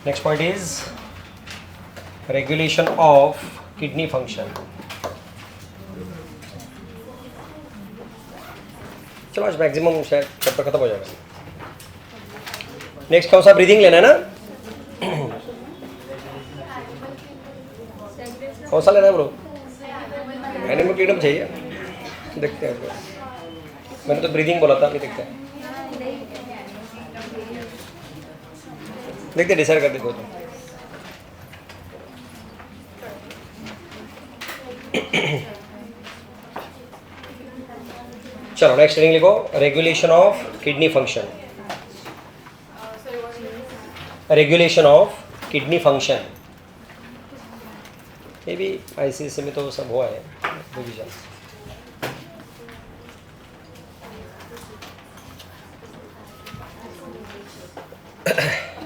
Next point is regulation of kidney function. चलो आज maximum शायद चैप्टर खत्म हो जाएगा. नेक्स्ट कौन सा ब्रीदिंग लेना है ना? कौन सा लेना है ब्रो? एनिमल किंगडम चाहिए. देखते हैं. मैंने तो ब्रीदिंग बोला था. अभी देखते हैं. देखते डिसाइड कर देखो. तो चलो नेक्स्ट रीडिंग लिखो. Regulation of kidney function. Regulation of kidney function. ये भी आईसीएसई में तो सब हुआ है रिवीजन.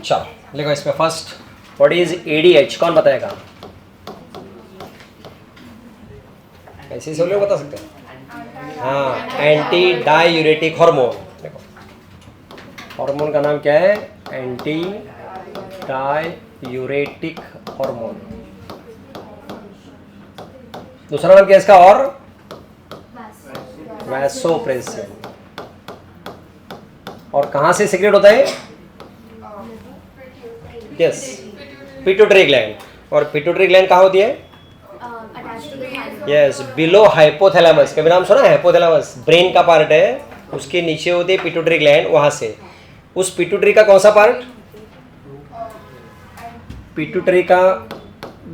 चलो लिखो इसमें फर्स्ट. What is ADH? कौन बताएगा? ऐसे सब लोग बता सकते हैं. हाँ, एंटी डायूरेटिक हार्मोन. देखो हार्मोन का नाम क्या है? Anti diuretic hormone. दूसरा नाम क्या है इसका? और वैसोप्रेसिन. और कहाँ से सीक्रेट होता है? Yes, pituitary gland. और पिट्यूटरी ग्लैंड कहाँ होती है? Yes, below hypothalamus. कभी नाम सुना है? हाइपोथैलेमस ब्रेन का पार्ट है, उसके नीचे होती है पिट्यूटरी ग्लैंड. वहां से उस पिट्यूटरी का कौन सा पार्ट? पिट्यूटरी का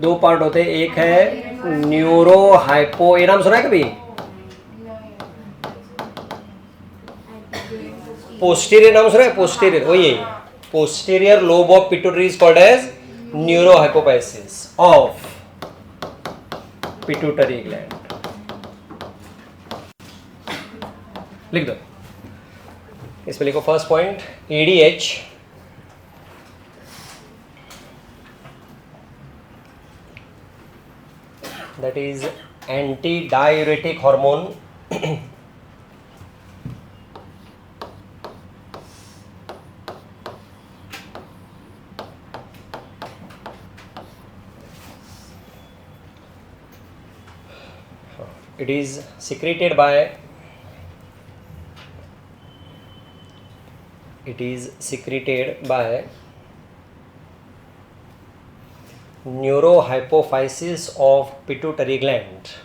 दो पार्ट होते हैं. एक है न्यूरो हाइपो. ये नाम सुना है कभी? पोस्टीरियर नाम सुना है? पोस्टीरियर. वही है. Posterior lobe of pituitary is called as neuro hypophysis of pituitary gland. लिख दो. इसमें लिखो first point ADH. That is anti diuretic hormone. It is secreted by neurohypophysis of pituitary gland.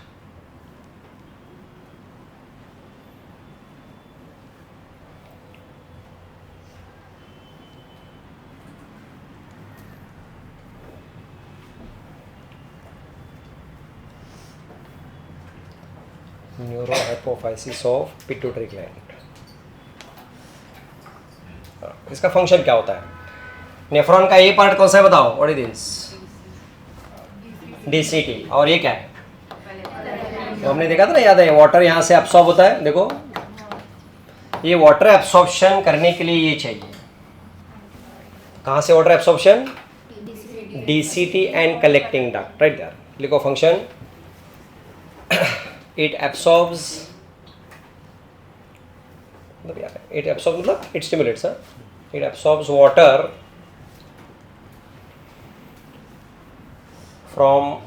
Neurohypophysis of pituitary gland. इसका function क्या होता है? Nephron का ये पार्ट कौन सा है बताओ? What is this? डीसीटी. और ये क्या है? तो हमने देखा था ना, याद है? वाटर यहाँ से एब्सॉर्ब होता है. देखो ये वाटर एब्सॉर्प्शन करने के लिए ये चाहिए. कहाँ से water absorption? DCT and collecting duct. Right there. लिखो फंक्शन. It absorbs मतलब it stimulates. It absorbs water from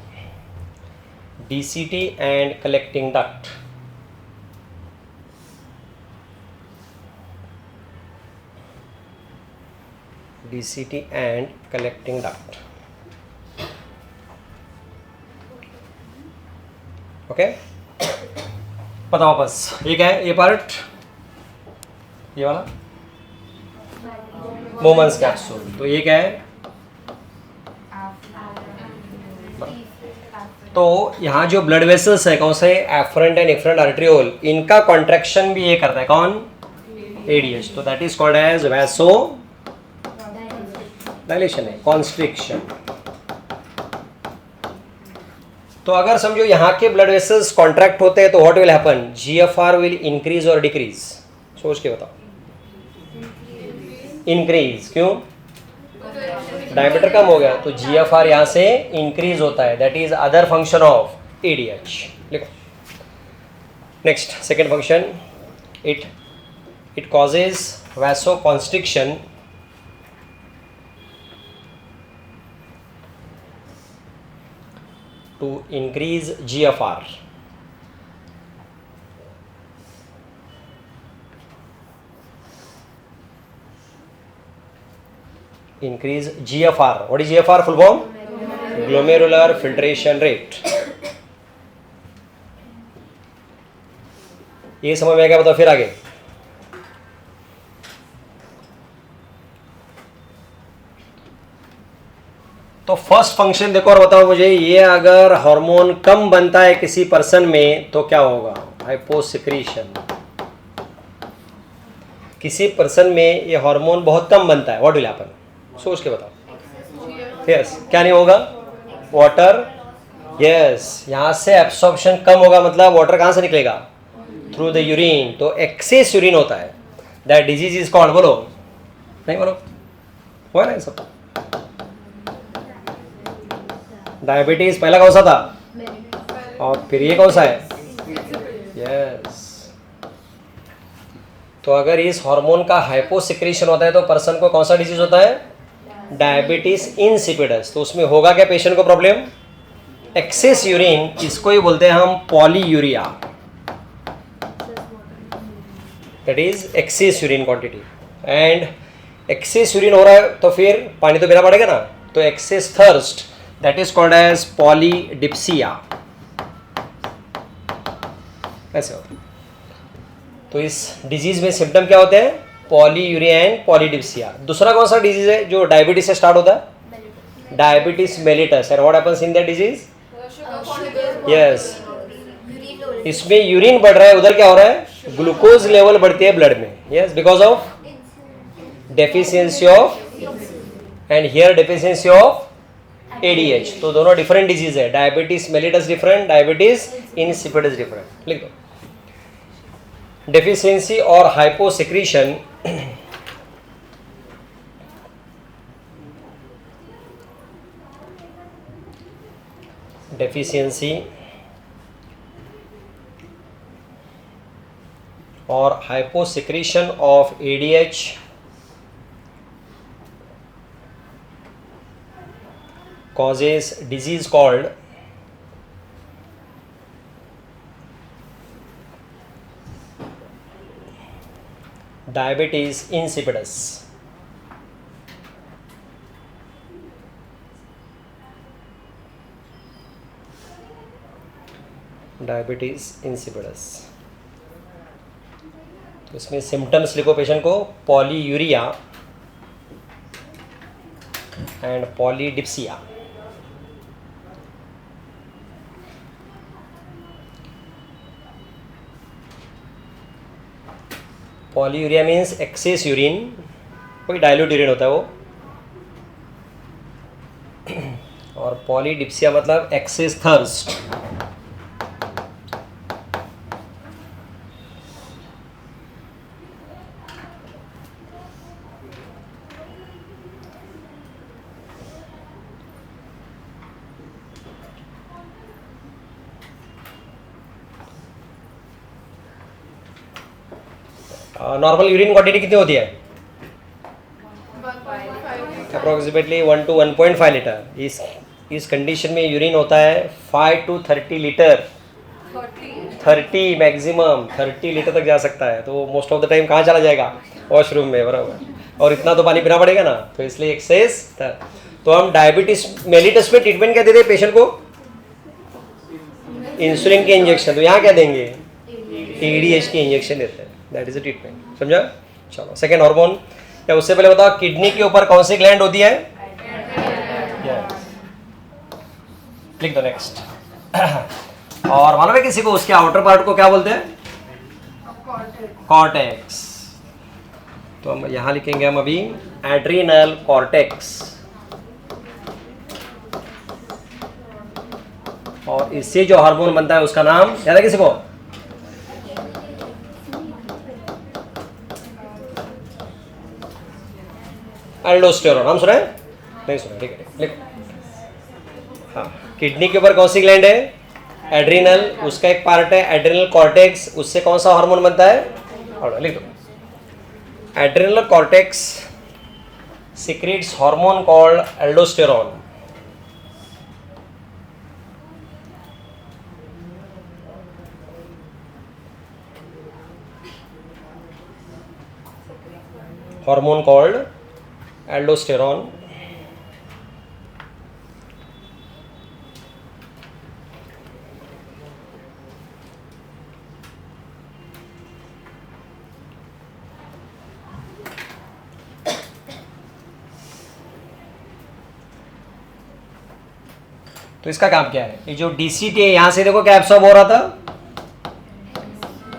DCT and collecting duct. DCT and collecting duct. Okay? बताओ बस. ये क्या है? ये पार्ट, ये वाला मोमेंस कैप्सूल. तो ये क्या है? तो यहाँ जो ब्लड वेसल्स है कौन से? Afferent and efferent arteriole. इनका कॉन्ट्रैक्शन भी ये करता है. कौन? एडीएच. तो that is called as vasodilation है, कॉन्स्ट्रिक्शन. तो अगर समझो यहाँ के ब्लड वेसल्स कॉन्ट्रैक्ट होते हैं तो what will happen? GFR will increase और डिक्रीज. सोच के बताओ. इंक्रीज. क्यों? डायमीटर कम हो गया तो जीएफआर यहाँ से इंक्रीज होता है. That is other function of ADH. लिखो. Next second function. It causes vasoconstriction to increase GFR. Increase GFR. What is GFR full form? Glomerular filtration rate. ये समझ में आ गया? बताओ फिर आगे. तो फर्स्ट फंक्शन देखो और बताओ मुझे, ये अगर हार्मोन कम बनता है किसी पर्सन में तो क्या होगा? हाइपोसिक्रीशन. किसी पर्सन में ये हार्मोन बहुत कम बनता है, व्हाट विल हैपन? सोच के बताओ. यस, क्या नहीं होगा? वाटर. यस, यहां से एब्सॉर्प्शन कम होगा, मतलब वाटर कहां से निकलेगा? Through the urine. तो एक्सेस यूरिन होता है. दैट डिजीज इज कॉल्ड, बोलो. नहीं बोलो, हुआ ना सब. डायबिटीज पहला कौन सा था? और फिर ये कौन सा है? यस. तो अगर इस हार्मोन का हाइपोसिक्रीशन होता है तो पर्सन को कौन सा डिजीज होता है? Diabetes insipidus. तो उसमें होगा क्या पेशेंट को प्रॉब्लम? Access urine. इसको ही बोलते हैं हम polyuria. That is excess urine quantity. And excess urine हो रहा है तो फिर पानी तो पीना पड़ेगा ना. तो excess thirst, that is called as polydipsia. ऐसे होता है. तो इस डिजीज में सिम्टम क्या होते हैं? Polyuria and polydipsia. दूसरा कौन सा डिजीज है जो डायबिटीज से स्टार्ट होता है? Diabetes mellitus. And what happens in that disease? Yes, इसमें यूरिन बढ़ रहा है, उधर क्या हो रहा है? ग्लूकोज लेवल बढ़ती है ब्लड में. Yes, because of deficiency of, and here deficiency of ADH. तो दोनों डिफरेंट डिजीज है. Diabetes mellitus different, diabetes insipidus different. लिख दो. डेफिशिएंसी और हाइपोसिक्रीशन डेफिशिएंसी और hyposecretion of ADH causes disease called diabetes insipidus. Diabetes insipidus. तो इसमें symptoms लिखो पेशेंट को. Polyuria and polydipsia. Polyuria means excess urine, कोई डाइल्यूट यूरिन होता है वो. और पॉलीडिप्सिया मतलब excess thirst. Normal urine quantity कितनी होती है? Approximately 1 to 1.5 litre. इस कंडीशन में यूरिन होता है 5 to 30 लीटर. 30 मैक्सिमम 30 लीटर तक जा सकता है. तो मोस्ट ऑफ द टाइम कहाँ चला जाएगा? वॉशरूम में. बराबर. और इतना तो पानी पीना पड़ेगा ना, तो इसलिए एक्सेस. तो हम डायबिटीज मेलिटस में ट्रीटमेंट क्या देते हैं पेशेंट को? इंसुलिन के इंजेक्शन. तो यहाँ क्या देंगे? ADH के इंजेक्शन देते हैं. That is a treatment. समझा? चलो सेकेंड हार्मोन. या उससे पहले बताओ, किडनी के ऊपर कौन सी ग्लैंड होती है? लिख दो नेक्स्ट. और मालूम है किसी को उसके आउटर पार्ट को क्या बोलते हैं? कॉर्टेक्स. तो हम यहां लिखेंगे हम अभी एड्रीनल कॉर्टेक्स. और इससे जो हार्मोन बनता है उसका नाम याद है किसी को? एल्डोस्टेरोन. नाम सुना है? नहीं सुना? ठीक है, लिखो. हाँ, किडनी के ऊपर कौन सी ग्लैंड है? एड्रीनल. उसका एक पार्ट है एड्रीनल कॉर्टेक्स. उससे कौन सा हार्मोन बनता है? और लिख दो. Adrenal cortex secretes hormone called aldosterone. hormone called aldosterone. तो इसका काम क्या है? ये जो DCT है यहां से देखो क्या एब्सॉर्ब हो रहा था,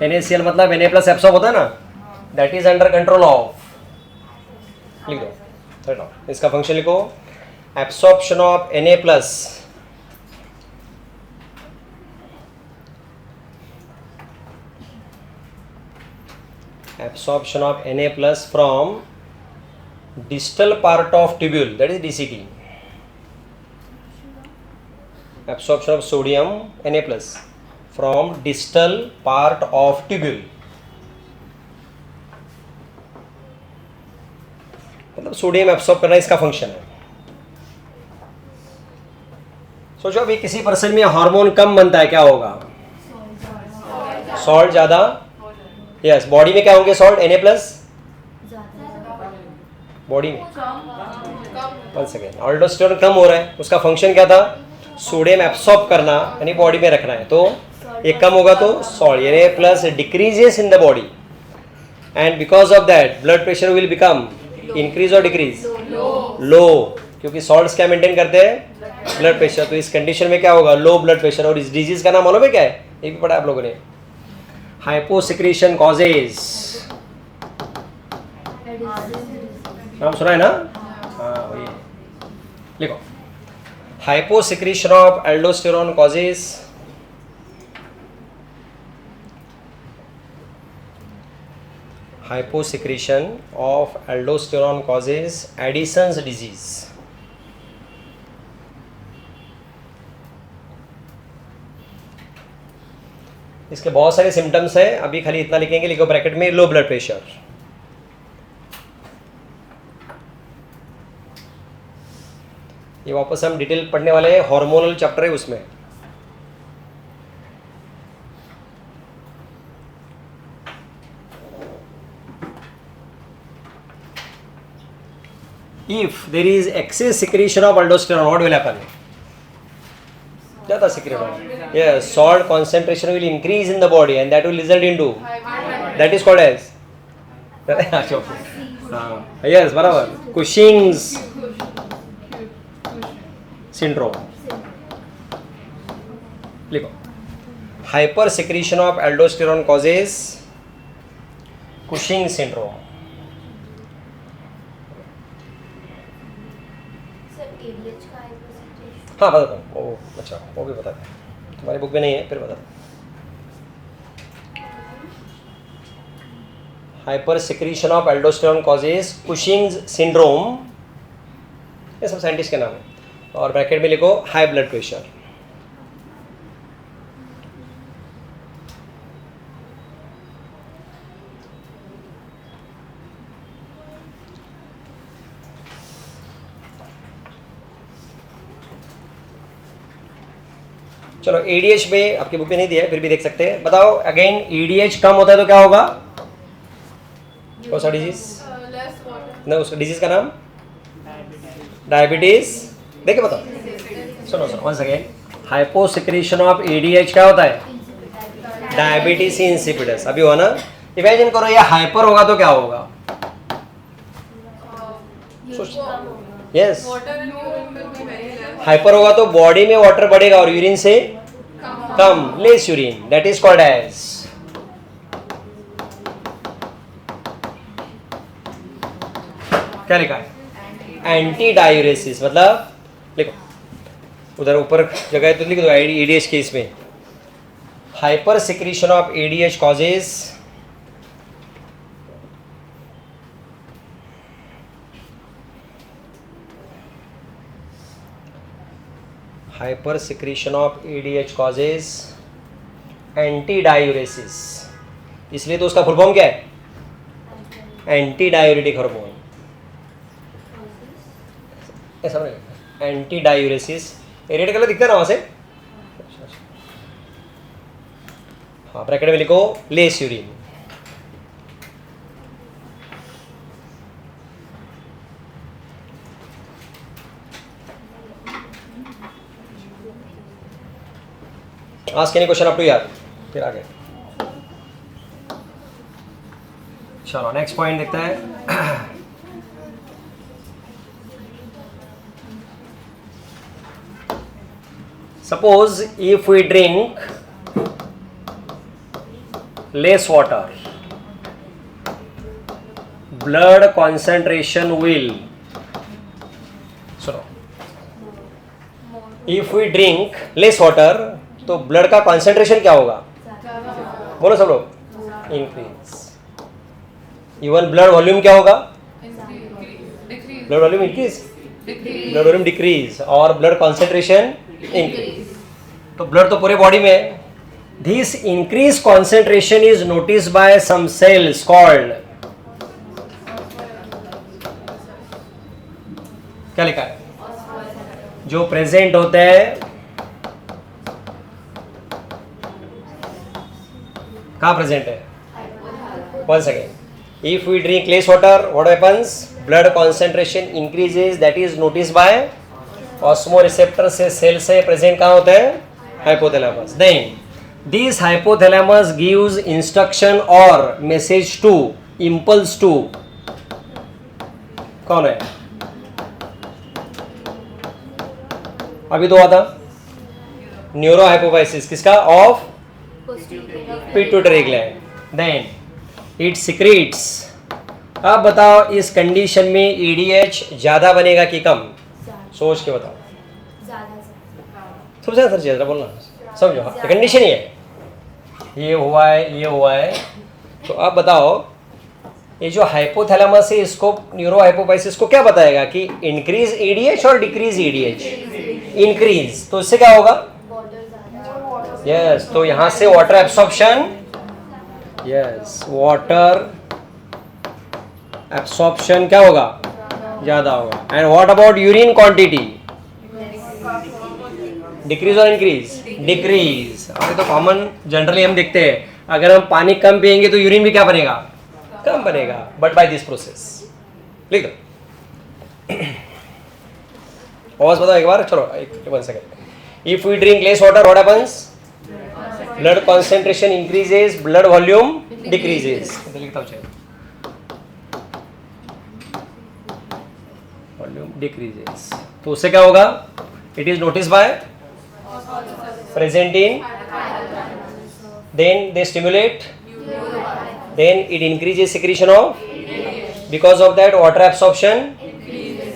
NaCl मतलब Na प्लस एब्सॉर्ब होता है ना, that is under control of, लिख दो, इसका फंक्शन लिखो, absorption of Na plus absorption of Na plus from distal part of tubule, that is DCT. Absorption of sodium Na plus from distal part of tubule, मतलब sodium absorb करना इसका function है. सोचो अभी किसी पर्सन में hormone कम बनता है क्या होगा? सॉल्ट ज्यादा, यस. बॉडी में क्या होंगे सॉल्ट? Na प्लस बॉडी में, वन सेकेंड, अल्डोस्टेरोन कम हो रहा है, उसका फंक्शन क्या था? सोडियम एब्सॉर्ब करना, यानी बॉडी में रखना है. तो ये कम होगा तो salt Na plus decreases in the body, and because of that blood pressure will become increase और डिक्रीज? लो, क्योंकि सॉल्ट्स क्या मेंटेन करते हैं? Blood pressure. तो इस कंडीशन में क्या होगा? Low blood pressure. और इस डिजीज का नाम मालूम है क्या है? ये भी पढ़ा आप लोगों ने, हाइपोसिक्रीशन कॉजेज. नाम सुना है ना? हाँ वही, लिखो, hyposecretion of aldosterone causes hyposecretion of aldosterone causes Addison's disease. इसके बहुत सारे सिम्टम्स हैं, अभी खाली इतना लिखेंगे, लिखो ब्रैकेट में, लो ब्लड प्रेशर. ये वापस हम डिटेल पढ़ने वाले हैं, हार्मोनल चैप्टर है उसमें. If there is excess secretion of aldosterone, what will happen? ज़्यादा secrete होगा. Yes, salt concentration will increase in the body and that will result into, that is called as, yes, बराबर, Cushing's syndrome. लिखो, hyper secretion of aldosterone causes Cushing syndrome. हाँ बता दो, वो अच्छा वो भी बता दें, तुम्हारी बुक में नहीं है, फिर बता दो. Hyper secretion of aldosterone causes Cushing's syndrome, ये सब साइंटिस्ट के नाम है. और ब्रैकेट में लिखो हाई ब्लड प्रेशर. चलो एडीएच में आपकी बुक में नहीं दिया है, फिर भी देख सकते हैं. बताओ अगेन, एडीएच कम होता है तो क्या होगा? कौन सा डिजीज? ना, उसका डिजीज का नाम डायबिटीज. देखिए बताओ, सुनो सुनो once again, hyposecretion of ADH क्या होता है? Diabetes insipidus. अभी हुआ ना? इमेजिन करो ये हाइपर होगा तो क्या होगा? यस, हाइपर होगा तो बॉडी में वाटर बढ़ेगा और यूरिन से कम, less urine, that is called as, क्या लिखा है? Anti diuresis. मतलब लिखो उधर ऊपर जगह है तो लिख दो एडीएच केस में, hyper secretion of ADH causes hyper secretion of ADH causes anti diuresis. इसलिए तो उसका फुल फॉर्म क्या है? Anti diuretic hormone. ऐसा एंटी डायूरेसिस. रेड कलर दिखता है ना वहां से? हाँ, ब्रैकेट में लिखो less urine. Ask any question up to यार, फिर आगे चलो नेक्स्ट पॉइंट देखते हैं. Suppose if we drink less water, blood concentration will. सुनो, if we drink less water, तो ब्लड का कॉन्सेंट्रेशन क्या होगा? बोलो सब लोग. इंक्रीज. इवन ब्लड वॉल्यूम क्या होगा? Blood volume increase, blood volume decrease, और ब्लड कॉन्सेंट्रेशन इंक्रीज. तो ब्लड तो पूरे बॉडी में है. This increase concentration is notice by some cells called, क्या लिखा है? जो प्रेजेंट होते हैं कहाँ प्रेजेंट है? One second. If we drink less water, what happens? Blood concentration increases, that is notice by osmoreceptor से सेल से प्रेजेंट कहाँ होते हैं? Hypothalamus. Then this hypothalamus gives instruction और मैसेज टू, इंपल्स टू, कौन है? अभी तो आता न्यूरो हाइपोफाइसिस किसका? Of pituitary gland. Then it secretes. अब बताओ इस कंडीशन में ईडीएच ज्यादा बनेगा कि कम? सोच के बताओ. सबसे ज्यादा चीज बोलना समझो. कंडीशन ही है, ये हुआ है, ये हुआ है. तो अब बताओ ये जो हाइपोथैलेमस है इसको, न्यूरो हाइपोफाइसिस को क्या बताएगा कि इंक्रीज ईडीएच और डिक्रीज ईडीएच? इंक्रीज. तो इससे क्या होगा? यस, तो यहां से water absorption, yes water absorption क्या होगा? ज्यादा होगा. And what about urine quantity? Decrease और इंक्रीज? डिक्रीज. अभी तो कॉमन जनरली हम देखते हैं अगर हम पानी कम पिएंगे तो यूरिन भी क्या बनेगा? कम बनेगा. But by this process. लिख दो. आवाज बताओ एक बार. चलो one second. If we drink less water, what happens? Blood concentration increases, blood volume decreases. लिखता हूं, वॉल्यूम डिक्रीजेस. तो उससे क्या होगा? It is notice by present in, then they stimulate, then it increases secretion of, because of that water absorption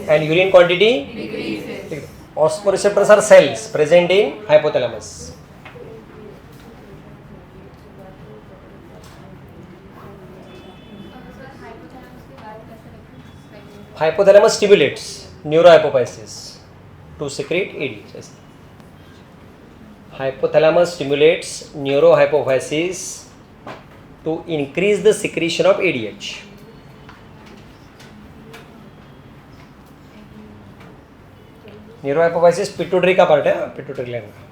and urine quantity decreases. Osmoreceptors are cells present in hypothalamus. Hypothalamus stimulates neurohypophysis to secrete ADH. Hypothalamus stimulates neurohypophysis to increase the secretion of ADH. Neurohypophysis pituitary का part है, pituitary gland का.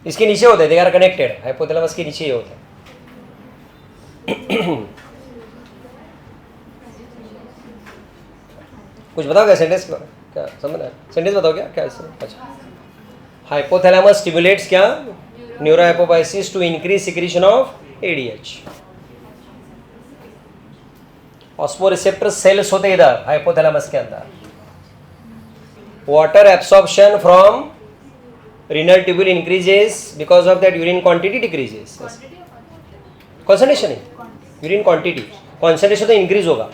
इसके नीचे होते हैं, they are connected. Hypothalamus के नीचे ही होते हैं. कुछ बताओ क्या सेंटेंस, क्या समझ आया? सेंटेंस बताओ क्या क्या? अच्छा, हाइपोथैलेमस स्टिमुलेट्स क्या? Neurohypophysis to increase secretion of ADH. Osmoreceptor cells होते इधर हाइपोथैलेमस के अंदर. Water absorption from renal tubule increases, because of that urine quantity decreases. Concentration है, यूरिन क्वांटिटी. कॉन्सेंट्रेशन तो इंक्रीज होगा,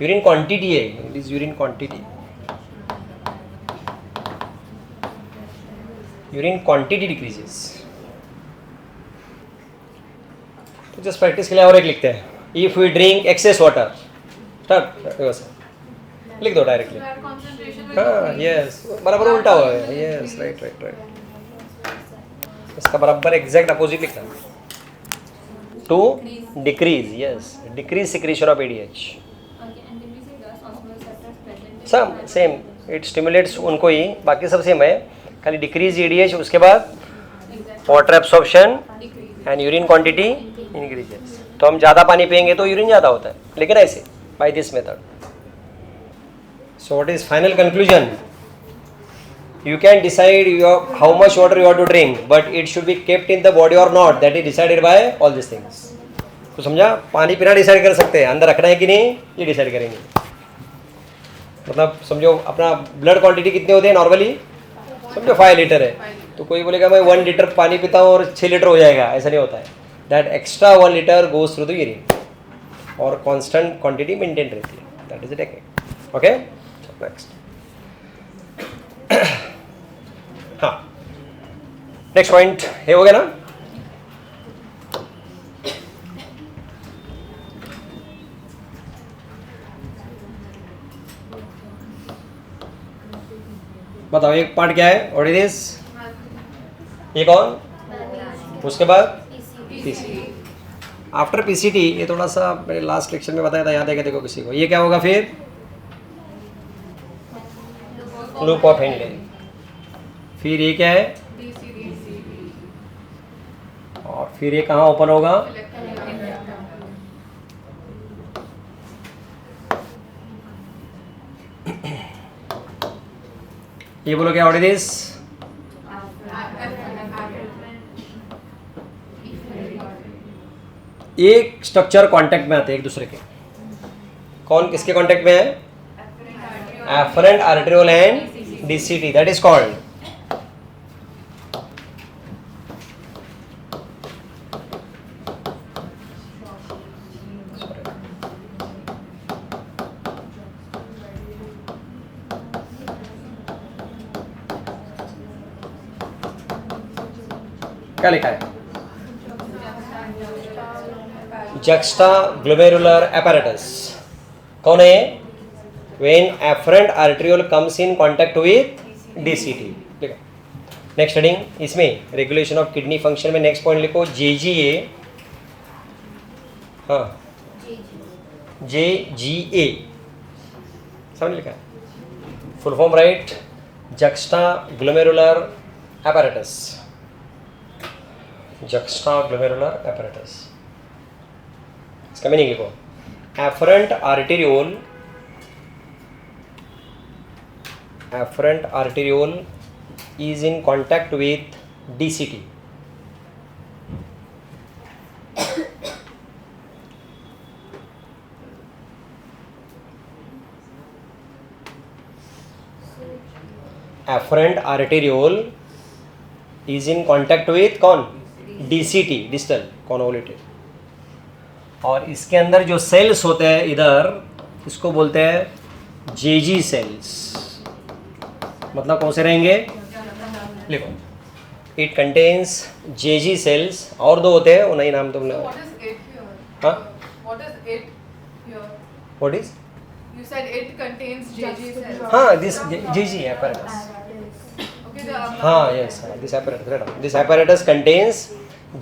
यूरिन क्वांटिटी है, it is urine quantity. Urine quantity decreases. तो just practice के लिए और एक लिखते हैं. If we drink excess water, start लिख दो डायरेक्टली. हाँ यस, बराबर उल्टा हुआ है. Yes right right right. इसका बराबर एग्जैक्ट अपोजिट लिखना. To decrease, yes decrease secretion of ADH. सब सेम, इट स्टिमुलेट्स उनको ही, बाकी सब सेम है, खाली डिक्रीज एडीएच. उसके बाद water absorption and urine quantity increases. तो हम ज़्यादा पानी पियेंगे तो यूरिन ज़्यादा होता है, लेकिन ऐसे by this method. So what is final conclusion? You can decide how much water you have to drink, but it should be kept in the body or not. That is decided by all these things. तो समझा? पानी पीना decide कर सकते हैं, अंदर रखना है कि नहीं ये डिसाइड करेंगे. मतलब समझो अपना ब्लड क्वांटिटी कितने होते हैं नॉर्मली, समझो 5 लीटर है, तो कोई बोलेगा मैं 1 लीटर पानी पीता हूँ और 6 लीटर हो जाएगा, ऐसा नहीं होता है. That extra 1 litre goes through the urine और कांस्टेंट क्वांटिटी मेंटेन रहती है. That is the technique. Okay, next. हाँ, नेक्स्ट पॉइंट ये हो गया ना. बताओ एक पार्ट क्या है, व्हाट इज दिस, ये कौन, उसके बाद पीसीटी. आफ्टर पीसीटी ये थोड़ा सा मैंने लास्ट लेक्चर में बताया था, याद है क्या देखो किसी को. ये क्या होगा फिर, लूप ऑफ हेनले. फिर ये क्या है, और फिर ये कहाँ ओपन होगा, ये बोलो क्या, व्हाट इज दिस, एक स्ट्रक्चर कांटेक्ट में आते हैं एक दूसरे के. कौन किसके कांटेक्ट में है, afferent arteriole and DCT. That is called क्या लिखा है, जक्स्टा ग्लोमेरुलर apparatus. कौन है, when afferent arteriole comes in contact with DCT. ठीक है, नेक्स्ट हेडिंग इसमें रेगुलेशन ऑफ किडनी फंक्शन में नेक्स्ट पॉइंट लिखो जेजीए. हाँ, जेजीए समझ लिखा है, full form right, juxtaglomerular apparatus. Juxtaglomerular apparatus, इसका मीनिंग लिखो, afferent arteriole is in contact with DCT. Afferent arteriole is in contact with कौन, DCT, distal convoluted. और इसके अंदर जो सेल्स होते हैं इधर, इसको बोलते हैं जेजी सेल्स. मतलब कौन से रहेंगे, लिखो, इट कंटेन्स जेजी सेल्स. और दो होते हैं, वो नहीं नाम तुमने. हाँ, what is, you said it contains JG cells. हाँ, दिस जेजी apparatus. Okay, हाँ, yes, this apparatus contains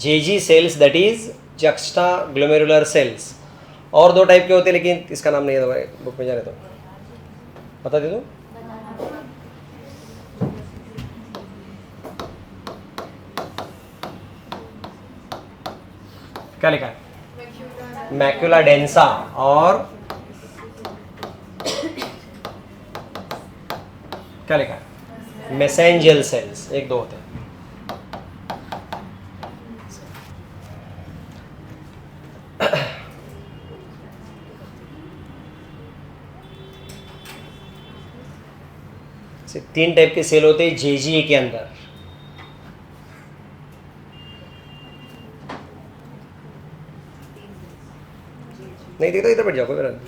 JG cells, that is juxtaglomerular cells. और दो टाइप के होते हैं लेकिन इसका नाम नहीं है तुम्हारे बुक में, जाने तो बता दे दो. क्या लिखा है, मैक्यूला डेंसा और क्या लिखा है, मेसेंजियल सेल्स. एक दो होते हैं. तीन टाइप के सेल होते हैं जेजीए के अंदर. नहीं देखो, इधर बैठ जाओ, कोई बात नहीं.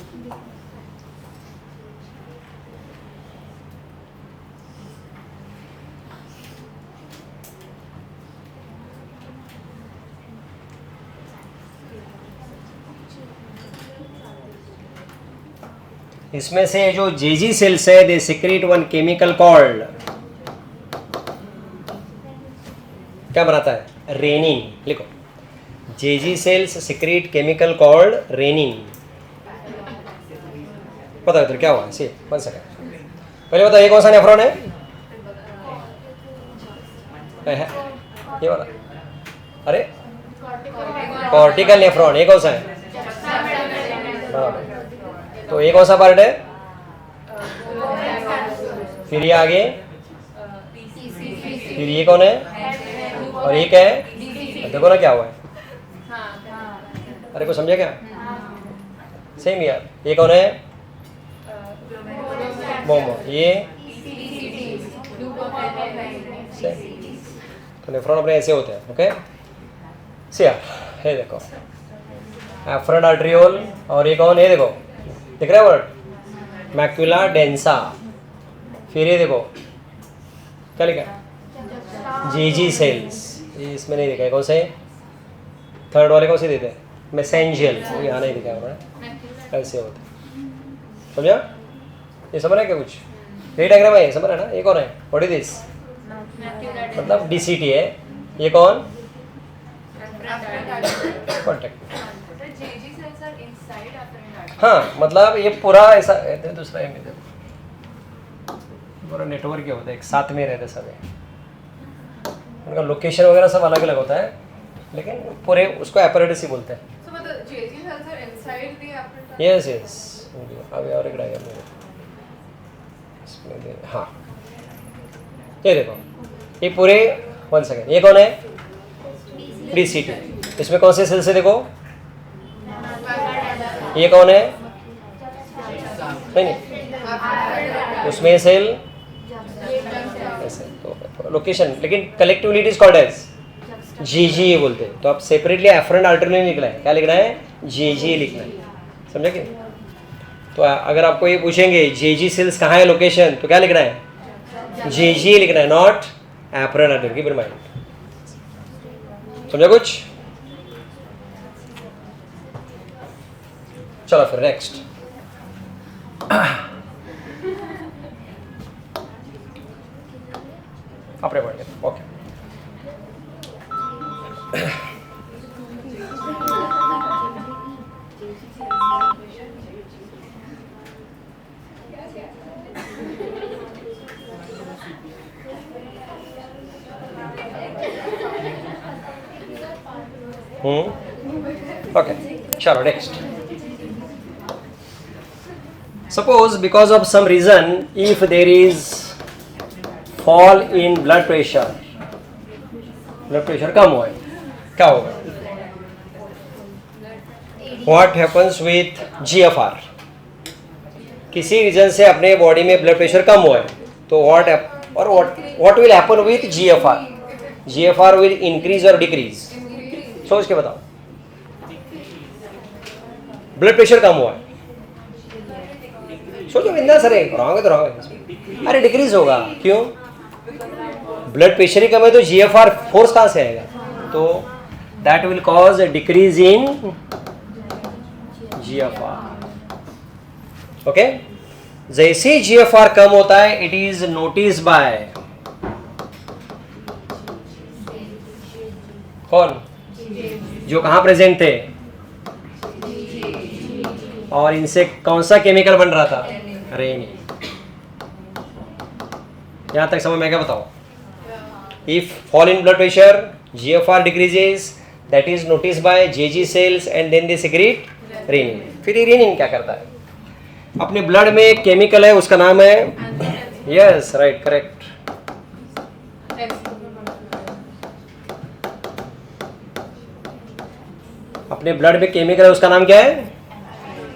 इसमें से जो जेजी सेल्स है, they secrete one chemical called, क्या बनाता है, रेनिन. लिखो, JG cells secrete chemical called renin. पता है क्या हुआ, सी 1 सेकंड पहले बताओ, ये कौन सा नेफ्रॉन है, ये वाला, अरे कॉर्टिकल नेफ्रॉन. ये कौन सा है, तो ये कौन सा पार्ट है, फिर ये आगे फिर ये कौन है और ये क्या है, देखो ना क्या हुआ है। अरे को समझा क्या, सेम यार। ये कौन है, मोमो, ये सेम। तो नेफ्रॉन अपने ऐसे होते हैं, ओके। सिया ये देखो एफरेंट आर्ट्रियोल, और ये कौन, ये देखो दिख रहा है वर्ड मैक्युला डेंसा। फिर ये देखो क्या लिखा है, जीजी सेल्स, ये इसमें नहीं दिखा है। कौन से थर्ड वाले कौन से देते हैं, मैसेंजियल, वो यहाँ नहीं दिखा है, ऐसे होते हैं। समझा, ये समझ रहा है क्या कुछ, यही डायग्राम है, समझ रहा है ना। ये कौन है, व्हाट इज दिस, मतलब डीसीटी है। ये कौन, कॉन्टेक्ट। हाँ मतलब ये पूरा ऐसा दूसरा है, पूरा नेटवर्क क्या होता है, एक साथ में रहते सब, उनका लोकेशन वगैरह सब अलग अलग होता है, लेकिन पूरे उसको एपरेटस ही बोलते हैं। यस यस, अभी और एक डायग्राम इसमें हाँ, ये देखो ये पूरे, 1 सेकेंड, ये कौन है, डीसीटी। इसमें कौन से सेल से, देखो ये कौन है, नहीं उसमें सेल ऐसे, तो लोकेशन, लेकिन collectively it is called as JG बोलते हैं। तो आप सेपरेटली एफरेंट आर्टरी नहीं लिखना है, क्या लिखना है, जीजी लिखना है, समझे कि। तो अगर आपको ये पूछेंगे जीजी सेल्स कहाँ है लोकेशन, तो क्या लिखना है, जीजी लिखना है, not efferent artery, keep in mind. समझा कुछ, चलो फिर नेक्स्ट। अपने पढ़ लेते, ओके। ओके चलो next. Suppose because of some reason if there is fall in blood pressure कम हुआ है, क्या होगा, what happens with GFR, किसी रीजन से अपने बॉडी में ब्लड प्रेशर कम हुआ है, तो what will happen with GFR, GFR will increase or decrease, सोच के बताओ। ब्लड प्रेशर कम हुआ है, सोचो इतना सर रॉन्ग है तो रॉन्ग है, अरे डिक्रीज होगा, क्यों, ब्लड प्रेशर ही कम है तो जीएफआर फोर्स कहाँ से आएगा, तो that will cause decrease in GFR, okay. जैसे जीएफआर कम होता है इट इज नोटिस बाय कौन, जो कहाँ प्रेजेंट थे, और इनसे कौन सा केमिकल बन रहा था, रेनिन। यहां तक समझ में क्या, बताओ। If fall in blood pressure GFR decreases, that is notice by JG cells and then they secrete renin. फिर ये रेनिन क्या करता है, अपने ब्लड में एक केमिकल है उसका नाम है, यस राइट करेक्ट, अपने ब्लड में केमिकल है उसका नाम क्या है,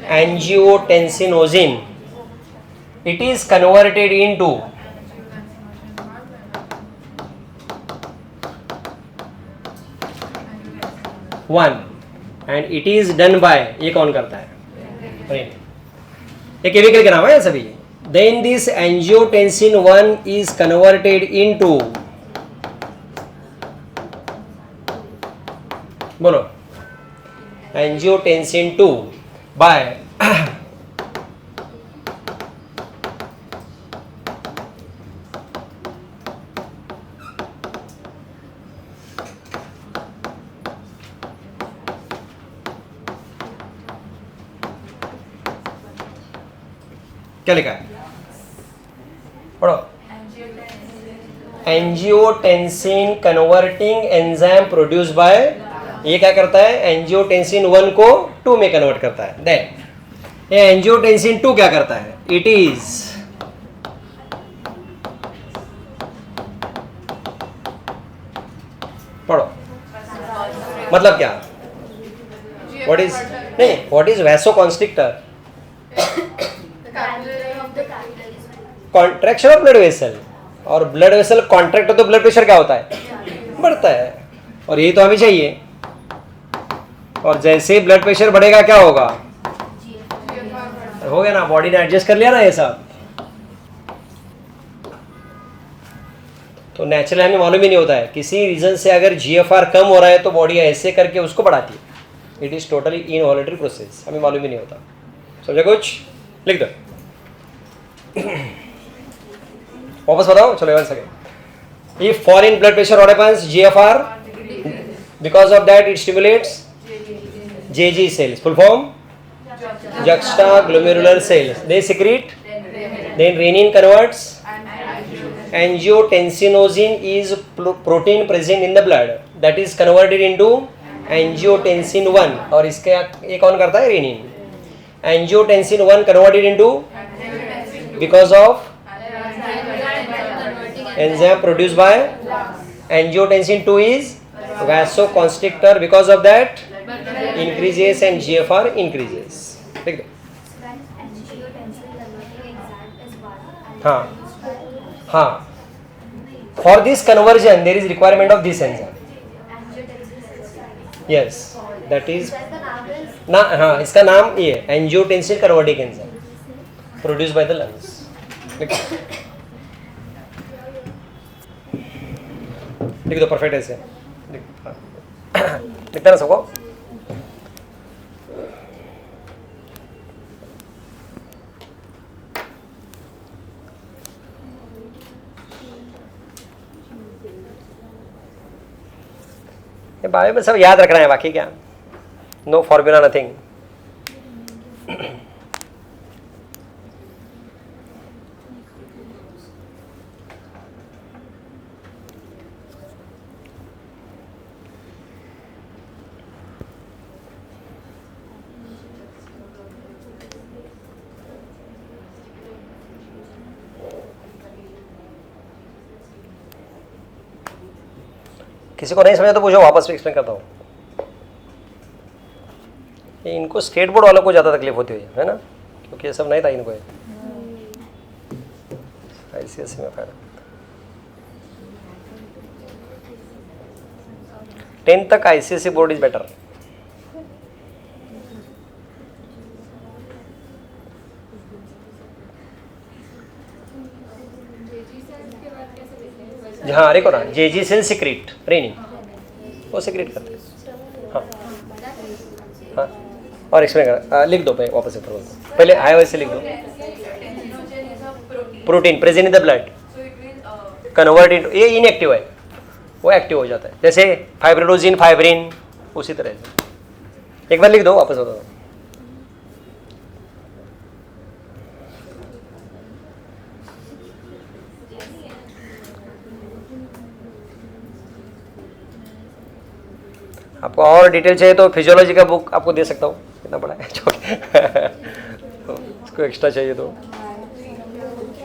angiotensinogen. It is converted into one and it is done by, ये कौन करता है, ये केमिकल का नाम है सभी। Then this angiotensin 1 is converted into, बोलो, angiotensin 2 by क्या लिखा है, पढ़ो, angiotensin converting enzyme produce by, ये क्या करता है, एंजियोटेंसिन 1 को 2 में कन्वर्ट करता है। देन ये एंजियोटेंसिन 2 क्या करता है, इट इज पढ़ो, मतलब क्या, व्हाट इज, नहीं, what is vasoconstrictor? Contraction of blood vessel, और ब्लड वेसल कॉन्ट्रैक्ट हो तो ब्लड प्रेशर क्या होता है, बढ़ता है, और यही तो हमें चाहिए। और जैसे ब्लड प्रेशर बढ़ेगा क्या होगा, हो गया ना, बॉडी ने एडजस्ट कर लिया ना ये सब। तो नेचुरल हमें मालूम ही नहीं होता है, किसी रीजन से अगर जीएफआर कम हो रहा है तो बॉडी ऐसे करके उसको बढ़ाती है। It is totally involuntary process, हमें मालूम ही नहीं होता। समझा कुछ, लिख दो, वापस बताओ, चलो 1 second. If fall in blood pressure what happens, GFR, because of that it stimulates Jazzy sales, full form juxtaglomerular cells, they secrete, then renin converts, angiotensinosine is protein present in the blood that is converted into angiotensin 1, और इसके ये कौन करता है, renin, angiotensin 1 converted into, because of enzyme produced by angiotensin 2 is vasoconstrictor, because of that increases and GFR increases. ठीक है, हाँ हाँ, for this conversion there is requirement of this enzyme. Yes, that is ना, हाँ, इसका नाम ये angiotensin converting enzyme produced by the lungs. लिख दो परफेक्ट ऐसे, लिखता ना सबको। बायो में सब याद रखना है, बाकी क्या, नो फॉर्मूला नथिंग। किसी को नहीं समझा तो पूछो, वापस में एक्सप्लेन करता हूँ। ये इनको स्टेट बोर्ड वालों को ज़्यादा तकलीफ होती है ना, क्योंकि ये सब नहीं था इनको, आईसीएसई में फायदा। 10th तक आईसीएसई बोर्ड इज बेटर। हाँ, अरे को ना, जेजी सेल सिक्रीट रेनिन, वो सिक्रीट करते हैं। हाँ हाँ, और एक्सप्लेन कर, लिख दो, वापस से पहले आया वैसे लिख दो। Protein present in the blood convert into, ये इनएक्टिव है, वो एक्टिव हो जाता है, जैसे फाइब्रिनोजिन, फाइब्रिन, उसी तरह से। एक बार लिख दो, वापस बता दो। आपको और डिटेल चाहिए तो फिजियोलॉजी का बुक आपको दे सकता हूँ, कितना बड़ा है इसको एक्स्ट्रा चाहिए तो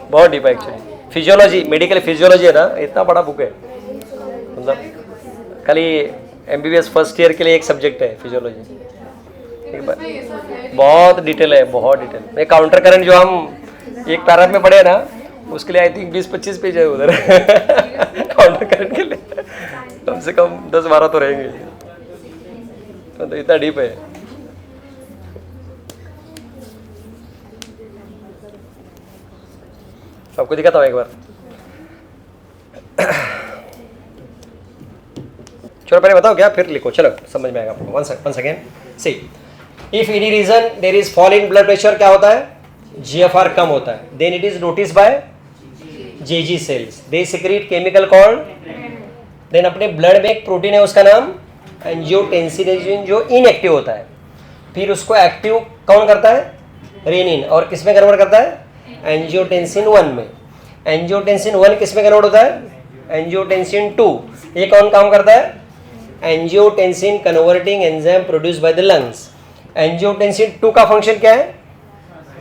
बहुत डीप है एक्चुअली। फिजियोलॉजी, मेडिकल फिजियोलॉजी है ना, इतना बड़ा बुक है, मतलब खाली एमबीबीएस फर्स्ट ईयर के लिए एक सब्जेक्ट है फिजियोलॉजी। बहुत डिटेल है, बहुत डिटेल। एक काउंटर करंट जो हम एक पैराग्राफ में पढ़े ना, उसके लिए आई थिंक 20-25 पेज है उधर काउंटर करंट के लिए कम से कम 10-12 तो रहेंगे, तो इतना डीप है। आपको दिखाता हूँ एक बार। चलो पहले बताओ क्या, फिर लिखो, चलो समझ में आएगा आपको। One second, see, if any reason there is fall in blood pressure, क्या होता है, जीएफआर कम होता है, then it is notice by JG cells, they secrete chemical called, then अपने ब्लड में एक प्रोटीन है उसका नाम एंजियोटेंसिन, जो इनएक्टिव होता है, फिर उसको एक्टिव कौन करता है, रेनिन, और किस में कन्वर्ट करता है, एंजियोटेंसिन 1 में। एंजियोटेंसिन 1 किस में कन्वर्ट होता है, एंजियोटेंसिन 2। ये कौन काम करता है, angiotensin converting enzyme produce by the lungs. Angiotensin 2 का फंक्शन क्या है,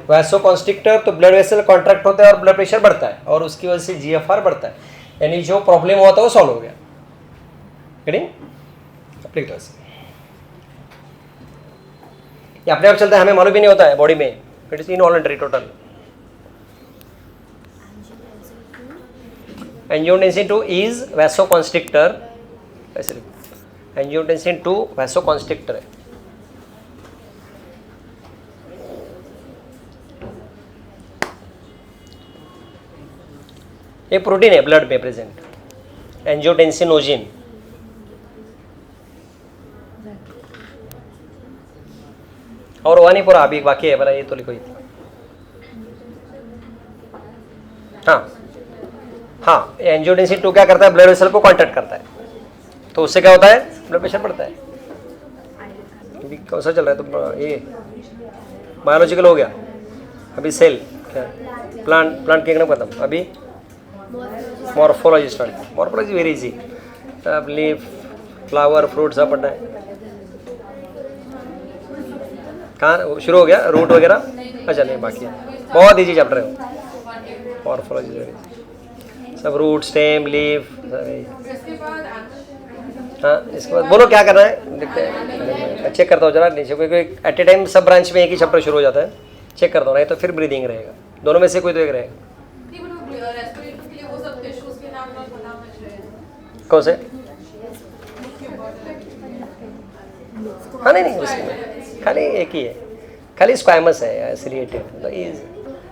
वैसोकॉन्स्ट्रिक्टर, तो ब्लड वेसल कॉन्ट्रैक्ट होता है और ब्लड प्रेशर बढ़ता है, और उसकी वजह से जीएफआर बढ़ता है, यानी जो प्रॉब्लम हुआ था वो सॉल्व हो गया। गेटिंग लिख दो ऐसे, ये अपने आप चलता है, हमें मालूम भी नहीं होता है बॉडी में, it is involuntary total. Angiotensin 2 is vasoconstrictor, ऐसे लिखो, एंजियोटेंसिन 2 वैसोकॉन्स्ट्रिक्टर है। ये प्रोटीन है ब्लड में प्रेजेंट, एंजियोटेंसिनोजिन। और हुआ नहीं पूरा, अभी बाकी है, बना ये तो लिखो ही। हाँ हाँ, एंजियोटेंसिन 2 क्या करता है, ब्लड वेसल को कॉन्ट्रैक्ट करता है, तो उससे क्या होता है, ब्लड प्रेशर बढ़ता है। अभी कौन सा चल रहा है, तो ये बायोलॉजिकल हो गया, अभी सेल क्या, प्लांट के एकदम खत्म, अभी morphology start. Morphology very easy, अब लीफ फ्लावर फ्रूट सब पढ़ना है। कहाँ शुरू हो गया, रूट वगैरह, अच्छा नहीं बाकी है, बहुत इजी चैप्टर है मॉर्फोलॉजी वेरी, सब रूट स्टेम लीफ। हाँ इसके बाद बोलो क्या करना है, देखते हैं, चेक करता हूँ जरा नीचे, क्योंकि एट ए टाइम सब ब्रांच में एक ही चैप्टर शुरू हो जाता है, चेक करता हूँ, नहीं तो फिर ब्रीदिंग रहेगा, दोनों में से कोई तो एक रहेगा। कौन से, हाँ नहीं उसमें खाली एक ही है, खाली स्क्वायमस है, सिलिएटेड, तो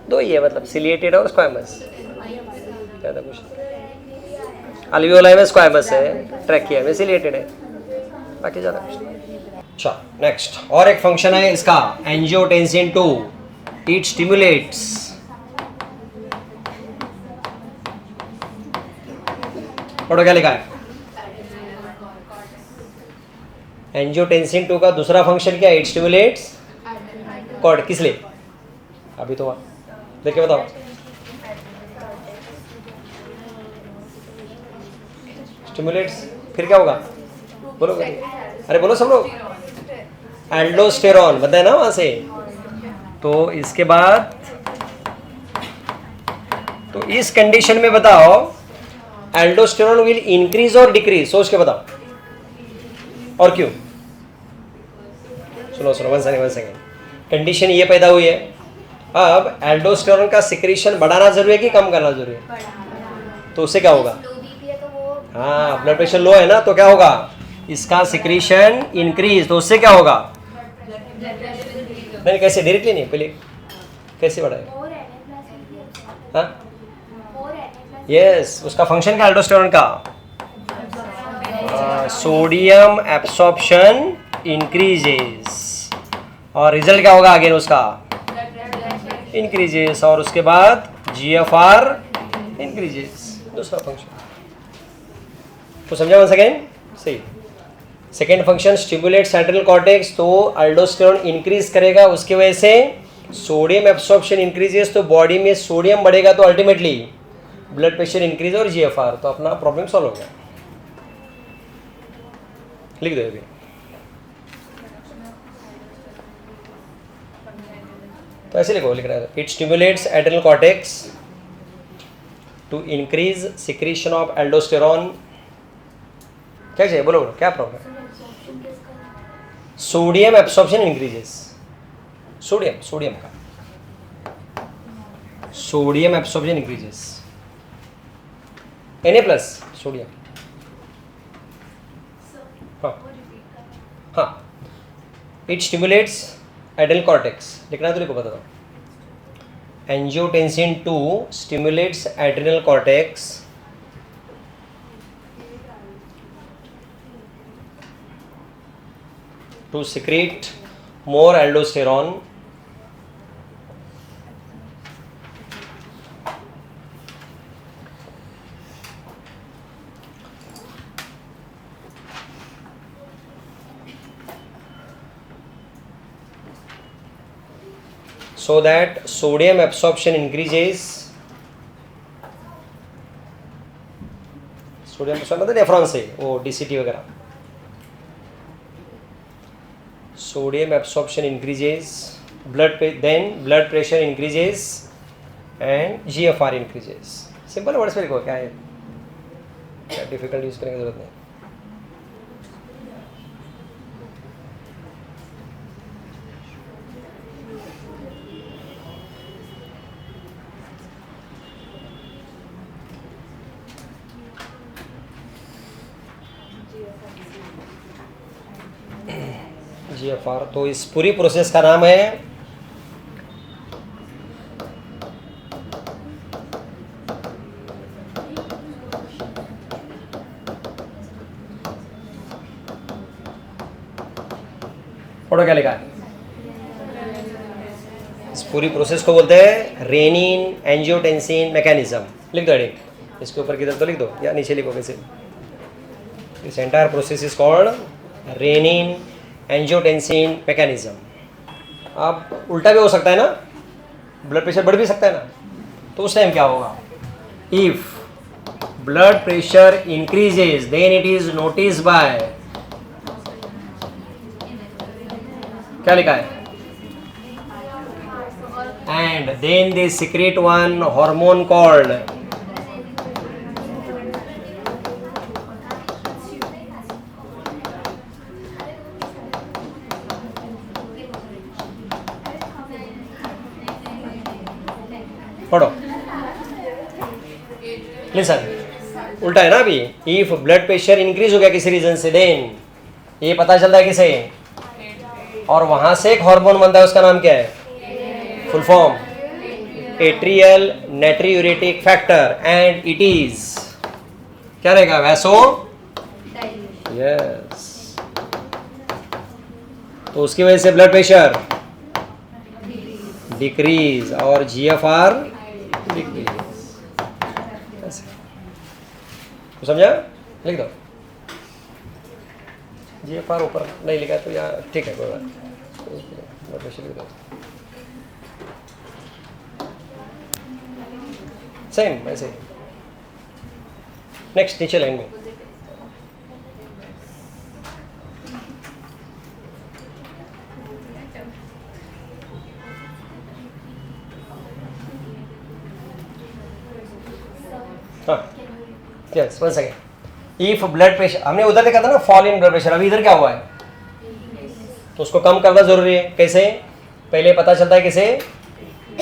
दो ही है, मतलब सिलिएटेड और स्क्वायमस, ज़्यादा कुछ। अल्वियोलाई में स्क्वायमस है, ट्रैकिया में सिलिएटेड है, बाकी ज़्यादा कुछ नहीं। अच्छा नेक्स्ट, और एक फंक्शन है इसका, एंजियोटेंसिन 2, इट स्टिमुलेट्स, पढ़ो क्या लिखा है। एंजियोटेंसिन 2 का दूसरा फंक्शन क्या है, इट स्टिमुलेट्स कॉर्ड, किस लिए, अभी तो देख के बताओ। स्टिमुलेट्स, फिर क्या होगा, बोलो, अरे बोलो सब लोग, एल्डोस्टेरॉन बताए ना वहां से, तो इसके बाद, तो इस कंडीशन में बताओ एल्डोस्टेरॉन विल इंक्रीज और डिक्रीज, सोच के बताओ, और क्यों। सुनो 1 सेकेंड, कंडीशन ये पैदा हुई है, अब एल्डोस्टेरॉन का सिक्रीशन बढ़ाना जरूरी है कि कम करना जरूरी है, तो उससे क्या होगा, हाँ ब्लड प्रेशर लो है ना, तो क्या होगा, इसका सिक्रीशन इंक्रीज, तो उससे क्या होगा, नहीं कैसे, डायरेक्टली नहीं, पहले कैसे बढ़ाएगा, हाँ यस, उसका फंक्शन क्या एल्डोस्टेरॉन का, सोडियम एब्सॉर्प्शन इंक्रीजेस, और रिजल्ट क्या होगा अगेन उसका, इंक्रीजेस, और उसके बाद GFR इंक्रीजेस, दूसरा फंक्शन, तो समझा वन सेकेंड, सही। Second function stimulate central cortex, तो अल्डोस्टेरॉन इंक्रीज करेगा, उसकी वजह से सोडियम एब्सॉर्प्शन इंक्रीजेस, तो बॉडी में सोडियम बढ़ेगा, तो अल्टीमेटली ब्लड प्रेशर इंक्रीज और GFR, तो अपना प्रॉब्लम सॉल्व हो गया, लिख दो अभी। तो ऐसे लिखो, लिख रहा है, it stimulates adrenal cortex to increase secretion of aldosterone, क्या चाहिए बोलो, क्या problem, sodium absorption increases, sodium का sodium absorption increases, Na+ sodium, हाँ इट स्टिमुलेट्स एड्रेनल कॉर्टेक्स, लिखना तो लिखो, बता दो, angiotensin 2 stimulates adrenal cortex to secrete more aldosterone so that sodium absorption increases, सोडियम मतलब नेफ्रॉन से, वो DCT वगैरह, sodium absorption increases, then blood pressure increases and GFR increases, simple words में लिखो, क्या है, क्या डिफिकल्ट यूज करने की जरूरत नहीं। GFR, तो इस पूरी प्रोसेस का नाम है पढ़ो क्या लिखा है। इस पूरी प्रोसेस को बोलते हैं रेनिन एंजियोटेंसिन मैकेनिज्म। लिख दो हेडिंग, इसके ऊपर किधर तो लिख दो या नीचे लिखो कैसे। This entire process is called renin angiotensin mechanism. अब उल्टा भी हो सकता है ना, ब्लड प्रेशर बढ़ भी सकता है ना, तो उस टाइम क्या होगा। If blood pressure increases then it is notice by, क्या लिखा है, and then they secrete one hormone called पढ़ो लिसन, उल्टा है ना अभी। इफ ब्लड प्रेशर इंक्रीज हो गया किसी रीजन से, देन ये पता चलता है किसे, और वहां से एक हार्मोन बनता है, उसका नाम क्या है, full form atrial natriuretic factor, and it is क्या रहेगा, वैसो, यस। तो उसकी वजह से ब्लड प्रेशर डिक्रीज और GFR डिक्रीज। तो समझा, लिख दो। GFR ऊपर नहीं लिखा तो यहाँ ठीक है, कोई बात नहीं, ब्लड प्रेशर लिख दो सेम ऐसे। नेक्स्ट नीचे लाइन में हाँ, yes, 1 second. If blood pressure, हमने उधर देखा था ना फॉल इन ब्लड प्रेशर, अभी इधर क्या हुआ है, तो उसको कम करना जरूरी है। कैसे, पहले पता चलता है किसे,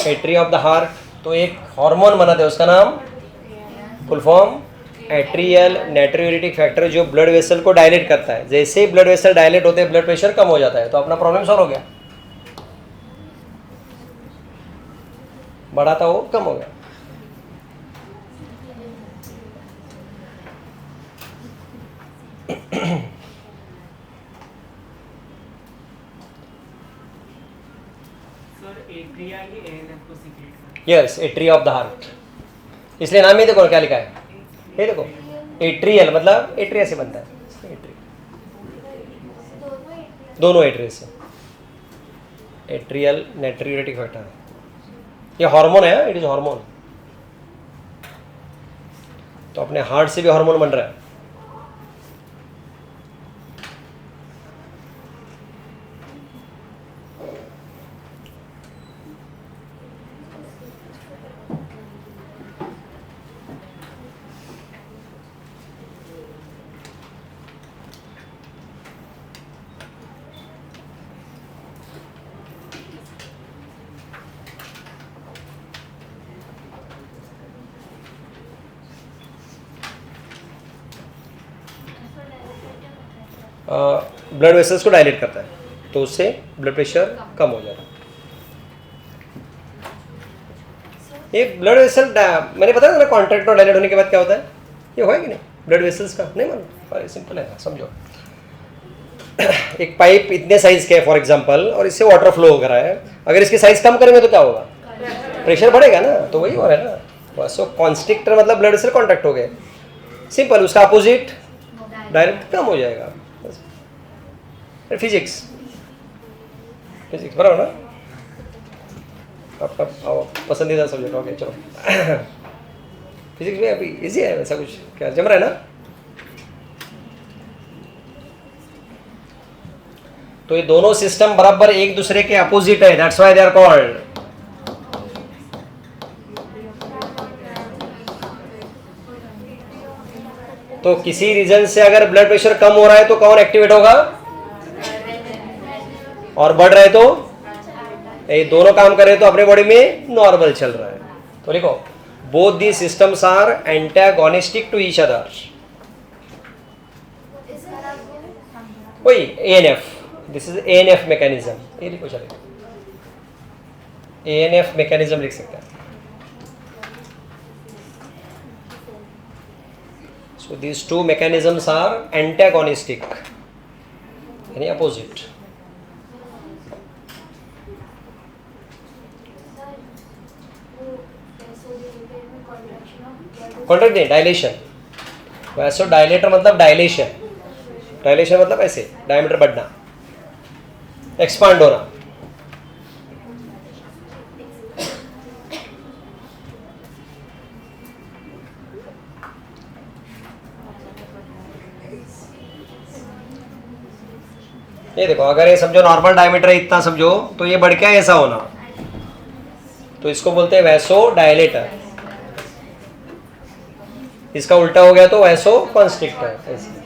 एट्री ऑफ द हार्ट, तो एक हार्मोन बनाते हैं, उसका नाम full form atrial natriuretic factor, जो ब्लड वेसल को डायलेट करता है। जैसे ही ब्लड वेसल डायलेट होते हैं ब्लड प्रेशर कम हो जाता है, तो अपना प्रॉब्लम सॉल्व हो गया, बढ़ा था वो कम हो गया। यस, एट्री ऑफ द हार्ट, इसलिए नाम ही देखो क्या लिखा है, ये देखो एट्रियल मतलब एट्रिया से बनता है, दोनों एट्रिया से, एट्रियल नाइट्रियूरेटिक फैक्टर, ये हार्मोन है, इट इज हार्मोन। तो अपने हार्ट से भी हार्मोन बन रहा है। ब्लड वेसल्स को डायलेट करता है, तो उससे ब्लड प्रेशर कम हो जाता है। ये ब्लड वेसल मैंने बताया था ना, कॉन्ट्रैक्ट और डायलेट होने के बाद क्या होता है, ये होगा कि नहीं, ब्लड वेसल्स का नहीं मालूम, सिंपल है, समझो। एक पाइप इतने साइज का है फॉर एग्जांपल, और इससे वाटर फ्लो हो रहा है, अगर इसकी साइज कम करेंगे तो क्या होगा, प्रेशर बढ़ेगा ना, तो वही हो रहा है ना। बस वो कॉन्स्ट्रिक्टर मतलब ब्लड वेसल कॉन्ट्रैक्ट हो गए, सिंपल, उसका अपोजिट डायरेक्ट कम हो जाएगा। फिजिक्स बराबर ना, आपका पसंदीदा सब्जेक्ट, ओके चलो। फिजिक्स में अभी इजी है, वैसा कुछ क्या जम रहा है ना। तो ये दोनों सिस्टम बराबर एक दूसरे के अपोजिट है, that's why they are called. तो किसी रीजन से अगर ब्लड प्रेशर कम हो रहा है तो कौन एक्टिवेट होगा, और बढ़ रहा है तो ये दोनों काम कर रहे हैं, तो अपने बॉडी में नॉर्मल चल रहा है। तो लिखो, both the systems are antagonistic to each other. वही ANF, this is ANF mechanism, ये लिखो चलेगा, ANF मैकेनिज्म लिख सकते हैं. So these two mechanisms are antagonistic, यानी opposite. कॉन्ट्रैक्ट नहीं, डायलेशन. वैसो डायलेटर मतलब डायलेशन, डायलेशन मतलब ऐसे डायमीटर बढ़ना, एक्सपांड होना. ये देखो, अगर ये समझो नॉर्मल डायमीटर है इतना समझो, तो ये बढ़ के ऐसा होना, तो इसको बोलते हैं वैसो डायलेटर. इसका उल्टा हो गया तो वैसो कॉन्स्ट्रिक्टर. ऐसे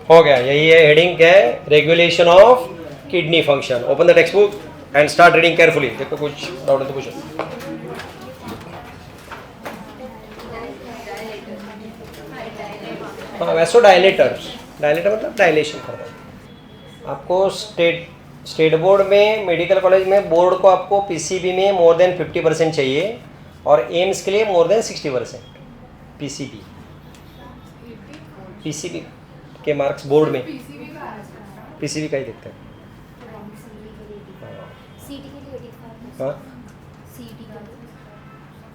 हो गया. यही है हेडिंग, क्या है? Regulation of kidney function. Open the text book and start reading carefully. देखो कुछ डाउट है तो पूछो. हाँ, वैसो डायलेटर, डायलेटर मतलब डायलेशन करता है. आपको स्टेट बोर्ड में, मेडिकल कॉलेज में बोर्ड को आपको पीसीबी में मोर देन 50% चाहिए और एम्स के लिए मोर देन 60%. पीसीबी, पीसीबी के मार्क्स बोर्ड में, PCB का आ जाता है. पीसीबी का ही देखते हैं. हाँ,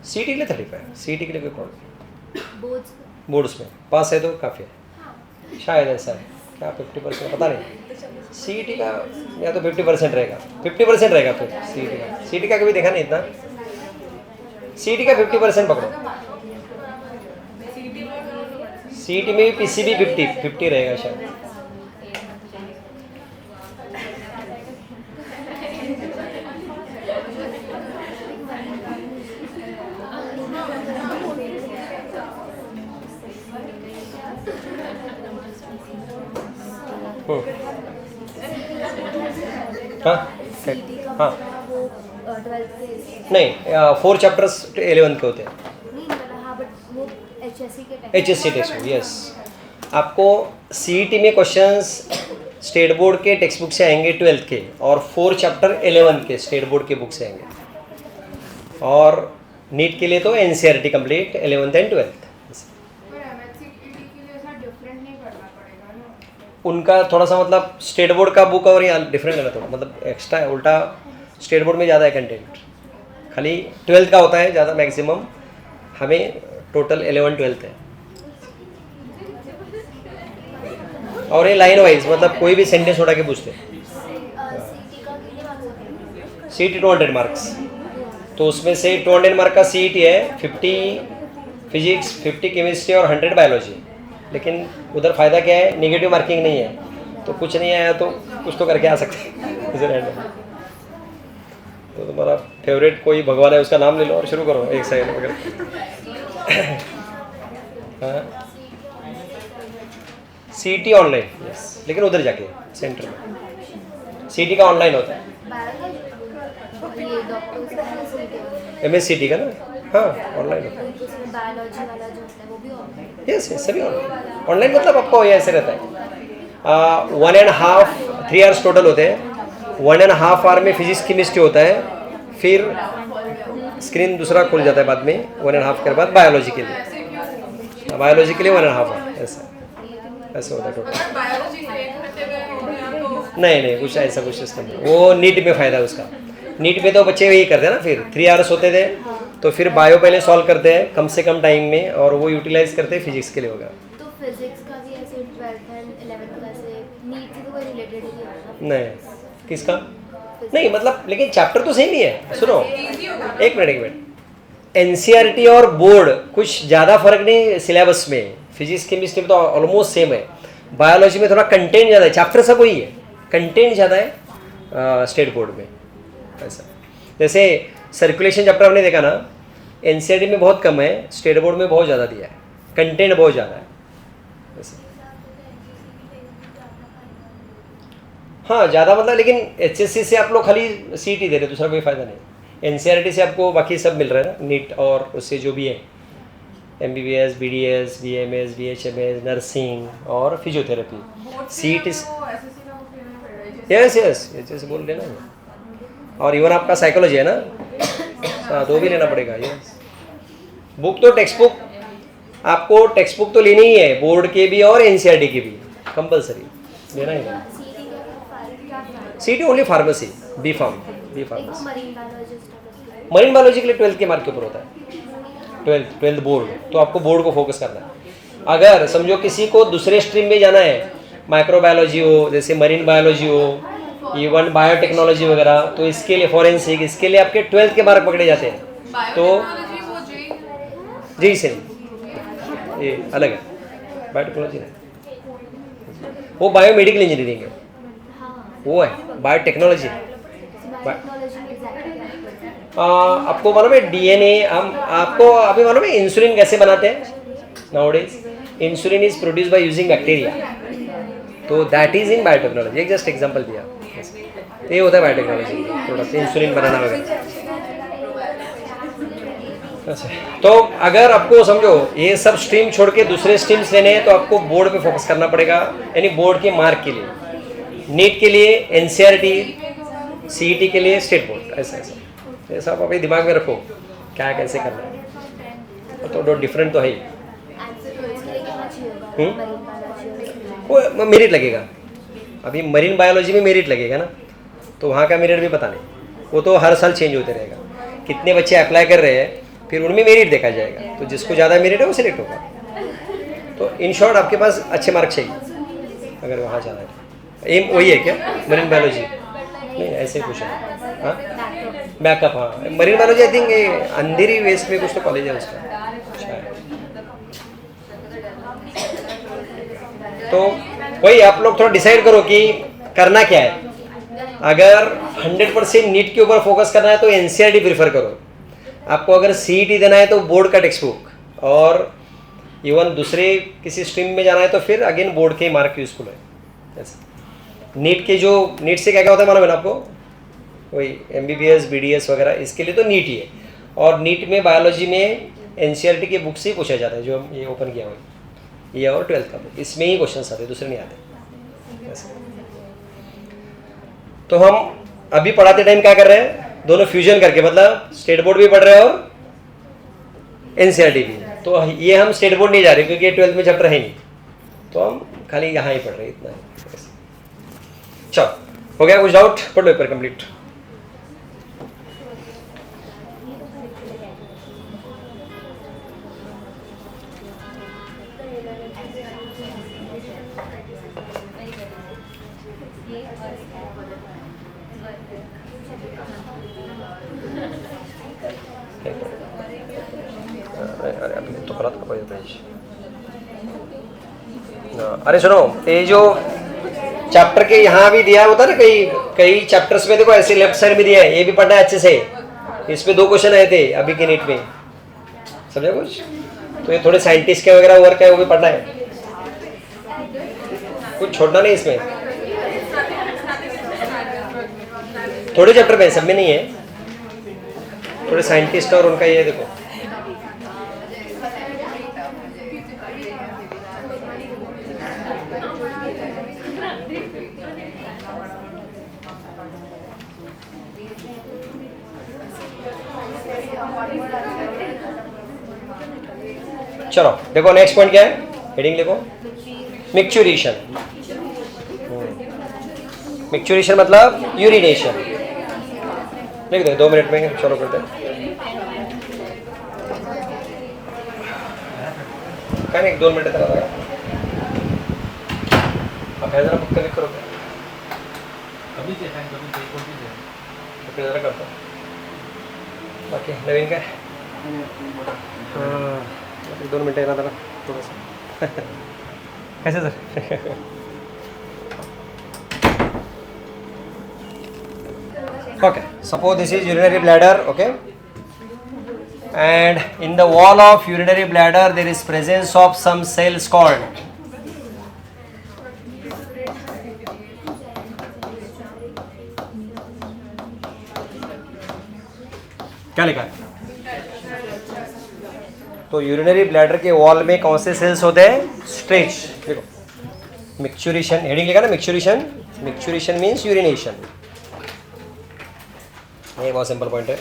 सीटी के लिए 35, सीटी के लिए कोई प्रॉब्लम. बोर्ड्स में पास है तो काफ़ी है, शायद ऐसा है. क्या 50% पता नहीं. सीटी का या तो 50% रहेगा, 50% रहेगा फिर सीटी का. सीटी का कभी देखा नहीं इतना. सीटी का 50% पकड़ो. सीटी में भी पीसीबी 50 रहेगा शायद. हाँ हाँ, नहीं 4 चैप्टर्स 11 के होते हैं. HSC text book, yes. आपको सीईटी में क्वेश्चंस स्टेट बोर्ड के टेक्स्ट बुक से आएंगे 12th के, और 4 चैप्टर 11 के स्टेट बोर्ड के बुक से आएंगे. और नीट के लिए तो NCERT complete 11th and 12th. पर MHCET के लिए ऐसा डिफरेंट नहीं करना पड़ेगा ना. उनका थोड़ा सा मतलब स्टेट बोर्ड का बुक और यहाँ डिफरेंट है ना थोड़ा, मतलब एक्स्ट्रा है, उल्टा स्टेट बोर्ड में ज़्यादा है कंटेंट. खाली 12th का होता है ज़्यादा मैक्सिमम, हमें टोटल 11-12th है. और ये लाइन वाइज, मतलब कोई भी सेंटेंस उठा के पूछते हैं. CET 200 मार्क्स, तो उसमें से 200 मार्क का CET है, 50 फिजिक्स, 50 केमिस्ट्री और 100 बायोलॉजी. लेकिन उधर फ़ायदा क्या है? नेगेटिव मार्किंग नहीं है, तो कुछ नहीं आया तो कुछ तो करके आ सकते हैं इधर एंड में. तो तुम्हारा फेवरेट कोई भगवान है, उसका नाम ले लो और शुरू करो एक साइड वगैरह. हाँ, CET ऑनलाइन, यस, लेकिन उधर जाके सेंटर में. CET का ऑनलाइन होता है. MSCT का ना, हाँ ऑनलाइन होता है. यस यस, सभी ऑनलाइन. ऑनलाइन मतलब आपको ये ऐसे रहता है, 1.5 3 आवर्स टोटल होते हैं. 1.5 आवर में फिजिक्स केमिस्ट्री होता है, फिर स्क्रीन दूसरा खुल जाता है बाद में 1.5 के बाद बायोलॉजी के लिए. बायोलॉजी के लिए 1.5 आवर ऐसा ऐसा होता है टोटल. अगर बायोलॉजी एक घंटे में हो गया तो नहीं कुछ ऐसा कुछ सिस्टम नहीं. वो नीट में फ़ायदा है उसका. नीट में तो बच्चे वही करते हैं ना, फिर 3 आवर्स होते थे, तो फिर बायो पहले सॉल्व करते हैं कम से कम टाइम में, और वो यूटिलाइज करते हैं फिजिक्स के लिए होगा. तो फिजिक्स का भी ऐसे 12th एंड 11th का ऐसे नीट से तो कोई रिलेटेड ही नहीं होता. नहीं, किसका नहीं, मतलब लेकिन चैप्टर तो सेम ही है. सुनो, इजी होगा. एक मिनट. NCERT और बोर्ड कुछ ज़्यादा फर्क नहीं सिलेबस में. फिजिक्स केमिस्ट्री में तो ऑलमोस्ट सेम है. बायोलॉजी में थोड़ा कंटेंट ज़्यादा है, चैप्टर सब वही है, कंटेंट ज़्यादा है स्टेट बोर्ड में. ऐसा जैसे सर्कुलेशन चैप्टर हमने देखा ना, NCERT में बहुत कम है, स्टेट बोर्ड में बहुत ज़्यादा दिया है, कंटेंट बहुत ज़्यादा है. ऐसा हाँ ज़्यादा मतलब, लेकिन HSC से आप लोग खाली CET दे रहे, दूसरा कोई फ़ायदा नहीं। NCERT से आपको बाकी सब मिल रहा है ना, नीट और उससे जो भी है MBBS, BDS, BMS, BHMS, nursing और physiotherapy. CET yes yes HSC बोल लेना है। और इवन आपका साइकोलॉजी है ना, हाँ तो भी लेना पड़ेगा। यस बुक तो टेक्स्ट बुक, आपको टेक्स्ट बुक तो लेनी ही है, बोर्ड के भी और NCERT की भी कंपलसरी लेना ही है। CET only pharmacy, B pharmacy. Marine biology के लिए 12th के मार्क के ऊपर होता है, 12th बोर्ड, तो आपको बोर्ड को फोकस करना है। अगर समझो किसी को दूसरे स्ट्रीम में जाना है, माइक्रोबायोलॉजी हो, जैसे मरीन बायोलॉजी हो, इवन बायोटेक्नोलॉजी वगैरह, तो इसके लिए फॉरेंसिक, इसके लिए आपके 12th के मार्क पकड़े जाते हैं। तो जी सही, ये अलग है, बायोटेक्नोलॉजी नहीं, वो बायोमेडिकल इंजीनियरिंग है, वो है बायोटेक्नोलॉजी। आपको मालूम है DNA, हम आपको अभी मालूम है इंसुलिन कैसे बनाते हैं? Nowadays insulin is produce by using bacteria, तो दैट इज इन बायोटेक्नोलॉजी। एक जस्ट एग्जांपल दिया, तो ये होता है बायोटेक्नोलॉजी प्रोडक्ट, इंसुलिन बनाना वगैरह। अच्छा, तो अगर आपको समझो ये सब स्ट्रीम छोड़ के दूसरे स्ट्रीम्स लेने हैं, तो आपको बोर्ड पे फोकस करना पड़ेगा, यानी बोर्ड के मार्क के लिए। नीट के लिए NCERT, CET के लिए स्टेट बोर्ड, ऐसा ऐसा ये सब अपने दिमाग में रखो क्या कैसे करना है, तो डिफरेंट तो है ही। वो मेरिट लगेगा, अभी मरीन बायोलॉजी में मेरिट लगेगा ना, तो वहाँ का मेरिट भी पता नहीं, वो तो हर साल चेंज होते रहेगा। कितने बच्चे अप्लाई कर रहे हैं, फिर उनमें मेरिट देखा जाएगा, तो जिसको ज़्यादा मेरिट है वो सिलेक्ट होगा। तो इन शॉर्ट आपके पास अच्छे मार्क चाहिए अगर वहाँ जाना है। एम वही है क्या, मरीन बायोलॉजी? नहीं ऐसे कुछ है, हाँ बैकअप, हाँ marine biology I think Andheri West में कुछ तो कॉलेज है उसका शायद। तो वही आप लोग थोड़ा डिसाइड करो कि करना क्या है। अगर 100% नीट के ऊपर फोकस करना है तो NCERT प्रीफर करो। आपको अगर CET देना है तो बोर्ड का टेक्स्ट बुक, और इवन दूसरे किसी स्ट्रीम में जाना है तो फिर अगेन बोर्ड के मार्क यूजफुल है। नीट के जो नीट से क्या क्या होता है मालूम है ना आपको? वही MBBS, BDS वगैरह, इसके लिए तो नीट ही है। और नीट में बायोलॉजी में NCERT की बुक से ही पूछा जाता है, जो हम ये ओपन किया हुआ ये और 12th का बुक, इसमें ही क्वेश्चन आते हैं, दूसरे नहीं आते। तो हम अभी पढ़ाते टाइम क्या कर रहे हैं, दोनों फ्यूजन करके, मतलब स्टेट बोर्ड भी पढ़ रहे हैं और NCERT भी। तो ये हम स्टेट बोर्ड नहीं जा रहे क्योंकि ये 12th में चैप्टर है नहीं, तो हम खाली यहाँ ही पढ़ रहे हैं, इतना ही। चलो हो गया, कुछ डाउट? पढ़ लो पेपर कंप्लीट। अरे सुनो, ये जो चैप्टर के यहाँ भी दिया होता है ना, कई कई चैप्टर्स में देखो ऐसे लेफ्ट साइड में दिया है, ये भी पढ़ना है अच्छे से। इसमें 2 क्वेश्चन आए थे अभी के नीट में, समझे कुछ? तो ये थोड़े साइंटिस्ट के वगैरह वर्क है, वो भी पढ़ना है, कुछ छोड़ना नहीं इसमें। थोड़े चैप्टर में, सब में नहीं है, थोड़े साइंटिस्ट और उनका ये देखो। चलो देखो नेक्स्ट पॉइंट क्या है, हेडिंग देखो, मिक्चुरेशन। मिक्चुरेशन मतलब यूरिनेशन। लिख दो, 2 मिनट में चलो करते हैं। क्या 1-2 मिनट तक लगा आप जरा बुक क्लिक करो, कभी से फैन कभी से कोई भी तो फिर जरा करता हूँ। बाकी नवीन का 2 मिनट है ना थोड़ा सा कैसे sir? Okay, suppose this is urinary bladder, okay, and in the wall of urinary bladder there is presence of some cells called लिखा है? तो यूरिनरी ब्लैडर के वॉल में कौन से सेल्स होते हैं? स्ट्रेच. देखो मिक्चुरेशन, हेडिंग लिखा ना मिक्चुरेशन. Micturition means urination. ये बहुत सिंपल पॉइंट है.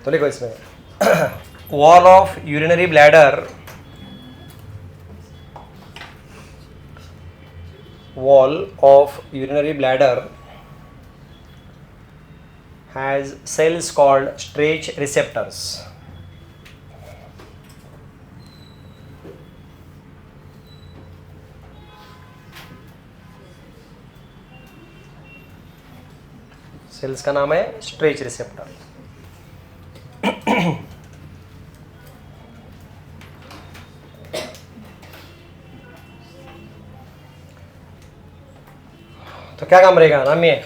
तो लिखो इसमें wall of urinary bladder, wall of urinary bladder has cells called stretch receptors. Cells का नाम है स्ट्रेच रिसेप्टर. तो क्या काम रहेगा नाम में?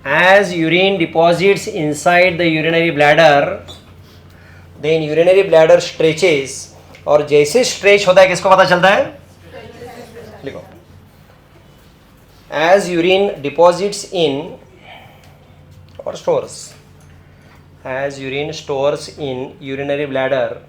As urine deposits inside the urinary bladder, then urinary bladder stretches. और जैसे स्ट्रेच होता है किसको पता चलता है? लिखो एज यूरिन डिपॉजिट्स इन और stores, as urine stores in urinary bladder,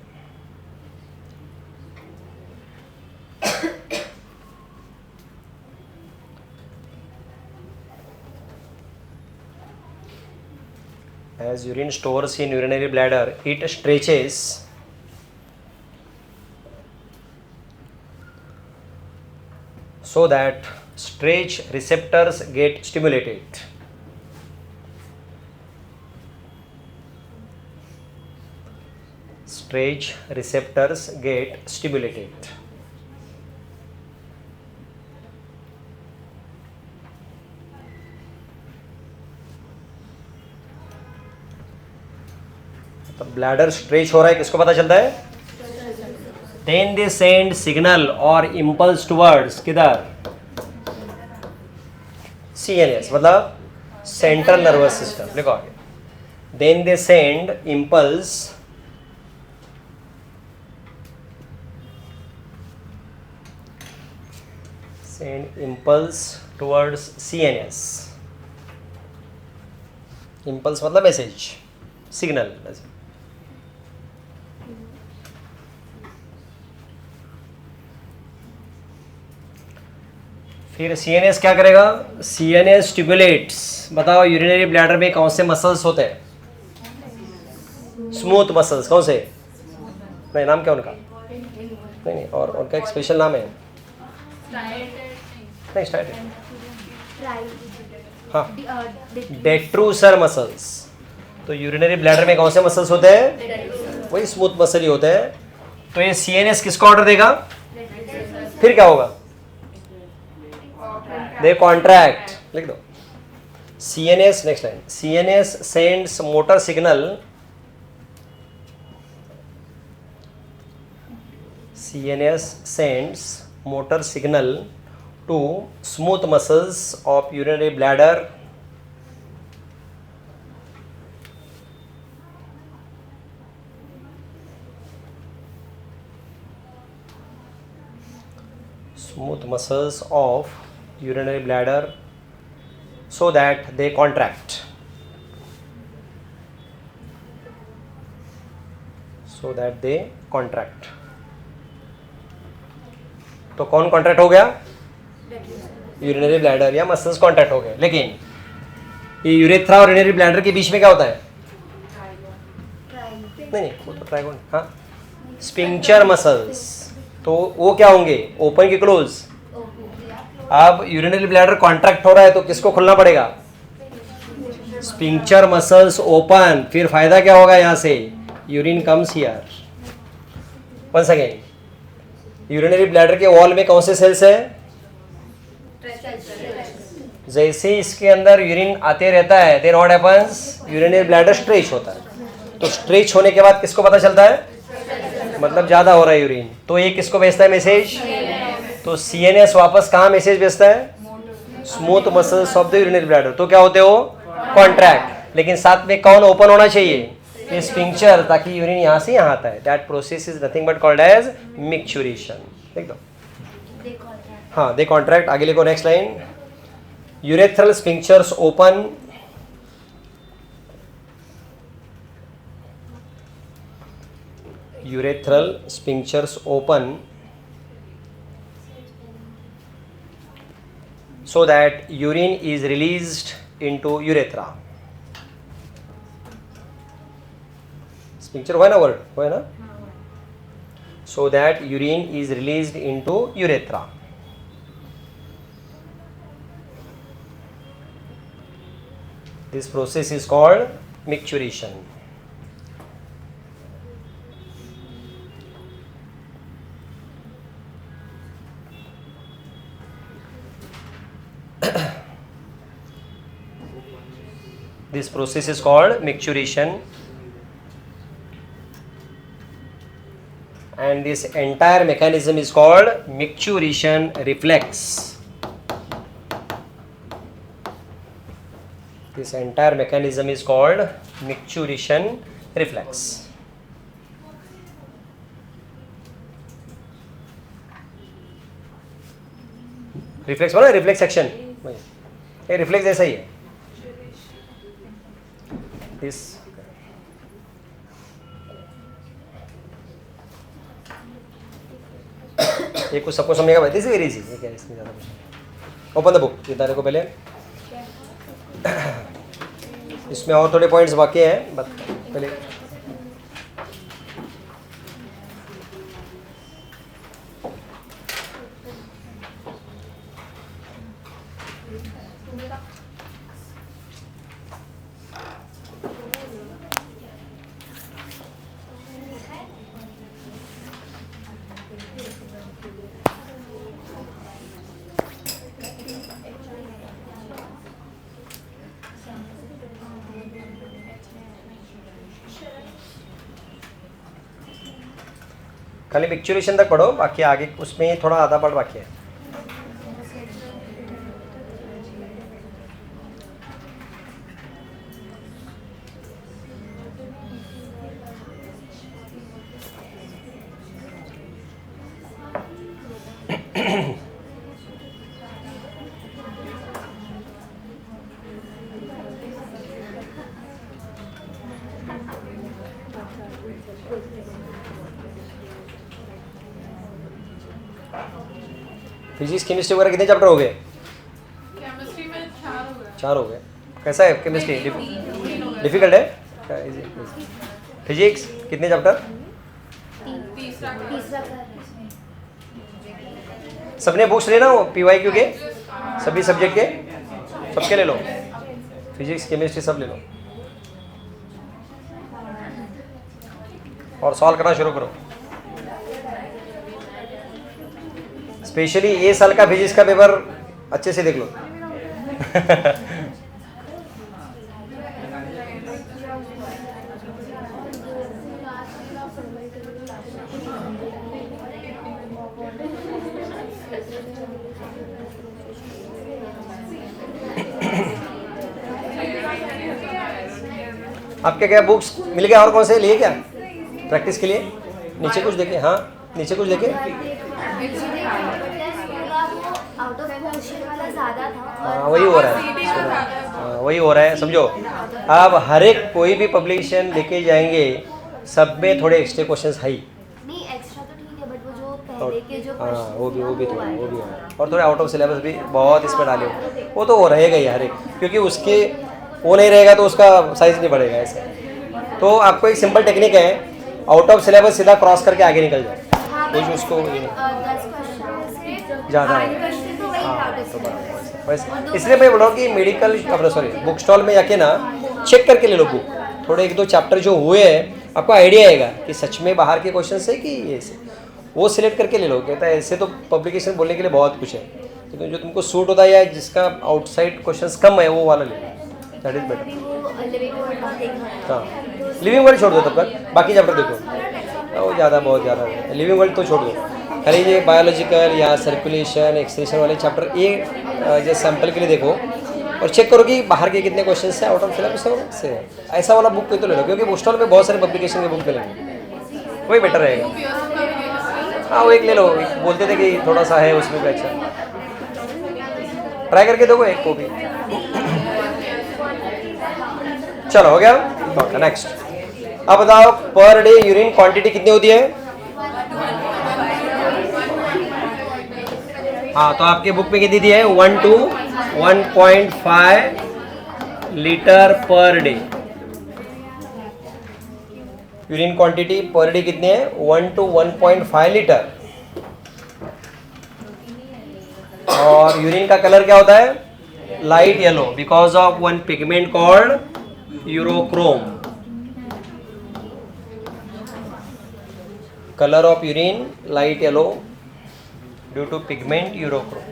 as urine stores in urinary bladder, it stretches so that stretch receptors get stimulated. Stretch receptors get stimulated. तो ब्लैडर स्ट्रेच हो रहा है किसको पता चलता है? Then they send signal और impulse towards किधर? CNS मतलब सेंट्रल नर्वस सिस्टम. लिखो आगे. Then they send impulse towards CNS. Impulse मतलब मैसेज, सिग्नल. फिर CNS क्या करेगा? CNS stimulates. बताओ यूरिनरी ब्लैडर में कौन से मसल्स होते हैं? Smooth muscles. कौन से? नहीं, नाम क्या उनका? नहीं, और उनका एक स्पेशल नाम है. नहीं, स्टाइट. हाँ, डेट्रूसर मसल्स. तो यूरिनरी ब्लैडर में कौन से मसल्स होते हैं? वही स्मूथ मसल ही होते हैं. तो ये CNS किसको ऑर्डर देगा? फिर क्या होगा? दे कॉन्ट्रैक्ट. लिख दो. CNS, next line. CNS sends motor signal. CNS sends motor signal to smooth muscles of urinary bladder so that they contract. तो कौन कॉन्ट्रैक्ट हो गया? यूरिनरी ब्लैडर या मसल्स कॉन्ट्रैक्ट हो गए. लेकिन ये यूरेथ्रा और यूरिनरी ब्लैडर के बीच में क्या होता है? नहीं, वो तो ट्राइगोन. हाँ, स्पिंक्चर मसल्स. तो वो क्या होंगे? ओपन की क्लोज. अब यूरिनरी ब्लैडर कॉन्ट्रैक्ट हो रहा है तो किसको खुलना पड़ेगा? Sphincter muscles open. फिर फायदा क्या होगा? यहाँ से urine comes here. Once again, urinary bladder के वॉल में कौन से सेल्स है? जैसे इसके अंदर यूरिन आते रहता है then what happens? Urinary bladder stretch होता है. तो स्ट्रेच होने के बाद किसको पता चलता है? मतलब ज्यादा हो रहा है यूरिन. तो ये किसको भेजता है मैसेज? तो CNS वापस कहाँ मैसेज भेजता है? Smooth muscles of the urinary bladder. तो क्या होते हो? कॉन्ट्रैक्ट. लेकिन साथ में कौन ओपन होना चाहिए? ये स्पिंक्चर ताकि यूरिन यहाँ से यहाँ आता है. That process is nothing but called as micturition. देख दो. हाँ, दे कॉन्ट्रैक्ट. आगे लिखो next line. Urethral sphincters open. Urethral sphincters open so that urine is released into urethra. Sphincter हुआ ना word? हुआ ना? So that urine is released into urethra. This process is called micturition. This process is called micturition, and this entire mechanism is called micturition reflex. This entire mechanism is called micturition reflex. Reflex बोला, reflex action. ये reflex जैसा ही है. This ये कुछ सबको समझेगा भाई. This is very easy. ये क्या है इसमें ज़्यादा कुछ. Open the book. ये को पहले इसमें और थोड़े पॉइंट्स बाकी हैं. बट पहले खाली मिक्चुरेशन तक पढ़ो. बाकी आगे उसमें थोड़ा आधा पार्ट बाकी है. फिजिक्स केमिस्ट्री वगैरह कितने चैप्टर हो गए? केमिस्ट्री में 4 हो गए. 4 हो गए. कैसा है केमिस्ट्री? डिफिकल्ट है? फिजिक्स कितने चैप्टर? तीसरा सबने बुक्स लेना हो PYQ के सभी सब्जेक्ट के, सबके ले लो. फिजिक्स केमिस्ट्री सब ले लो और सॉल्व करना शुरू करो. स्पेशली ये साल का फिजिक्स का पेपर अच्छे से देख लो. आपके क्या बुक्स मिल गया? और कौन से लिए क्या प्रैक्टिस के लिए? नीचे कुछ देखे. हाँ, नीचे कुछ देखे. हाँ, वही हो रहा है. हाँ, वही हो रहा है. समझो, आप हर एक कोई भी पब्लिकेशन लेके जाएंगे, सब में थोड़े एक्स्ट्रा क्वेश्चंस है ही. नहीं, एक्स्ट्रा तो ठीक है, बट वो जो पहले के जो हाँ, वो भी थोड़ा, वो भी है. और थोड़े आउट ऑफ सिलेबस भी बहुत इसमें डाले हो. वो तो वो रहेगा ही हर एक, क्योंकि उसके वो नहीं रहेगा तो उसका साइज नहीं बढ़ेगा. ऐसे तो आपको एक सिंपल टेक्निक है, आउट ऑफ सिलेबस सीधा क्रॉस करके आगे निकल जाए. कुछ उसको ज़्यादा है. हाँ, तो बस इसलिए मैं बोल रहा हूँ कि मेडिकल अपना बुक स्टॉल में जाके ना चेक करके ले लो बुक. थोड़े 1-2 चैप्टर जो हुए हैं आपको आइडिया आएगा कि सच में बाहर के क्वेश्चन है कि ये से, वो सिलेक्ट करके ले लो. कहता है ऐसे तो पब्लिकेशन बोलने के लिए बहुत कुछ है, लेकिन जो तुमको सूट होता है या जिसका आउटसाइड क्वेश्चन कम है वो वाला ले लो. That is better. हाँ, लिविंग वर्ल्ड छोड़ दो तब तक, बाकी चैप्टर देखो. वो ज़्यादा बहुत ज़्यादा है. लिविंग वर्ल्ड तो छोड़ दो. खाली ये बायोलॉजिकल या सर्कुलेशन एक्सक्रीशन वाले चैप्टर ये जैसे सैंपल के लिए देखो. और चेक करो कि बाहर के कितने क्वेश्चन से आउट ऑफ सिलेबस से ऐसा वाला बुक पे तो ले लो, क्योंकि पोस्टल में बहुत सारे पब्लिकेशन के बुक मिलेंगे, वही बेटर रहेगा। हाँ वो एक ले लो, एक बोलते थे कि थोड़ा सा है उसमें भी अच्छा, ट्राई करके देखो एक को भी। चलो हो गया, नेक्स्ट। अब बताओ पर डे यूरिन क्वांटिटी कितनी होती है? हाँ तो आपके बुक में कितनी दी है? 1 to 1.5 litre per day. Urine quantity per day कितनी है? 1 to 1.5 लीटर। और यूरिन का कलर क्या होता है? Light yellow, because of one pigment called urochrome. color of urine light yellow due to pigment urochrome.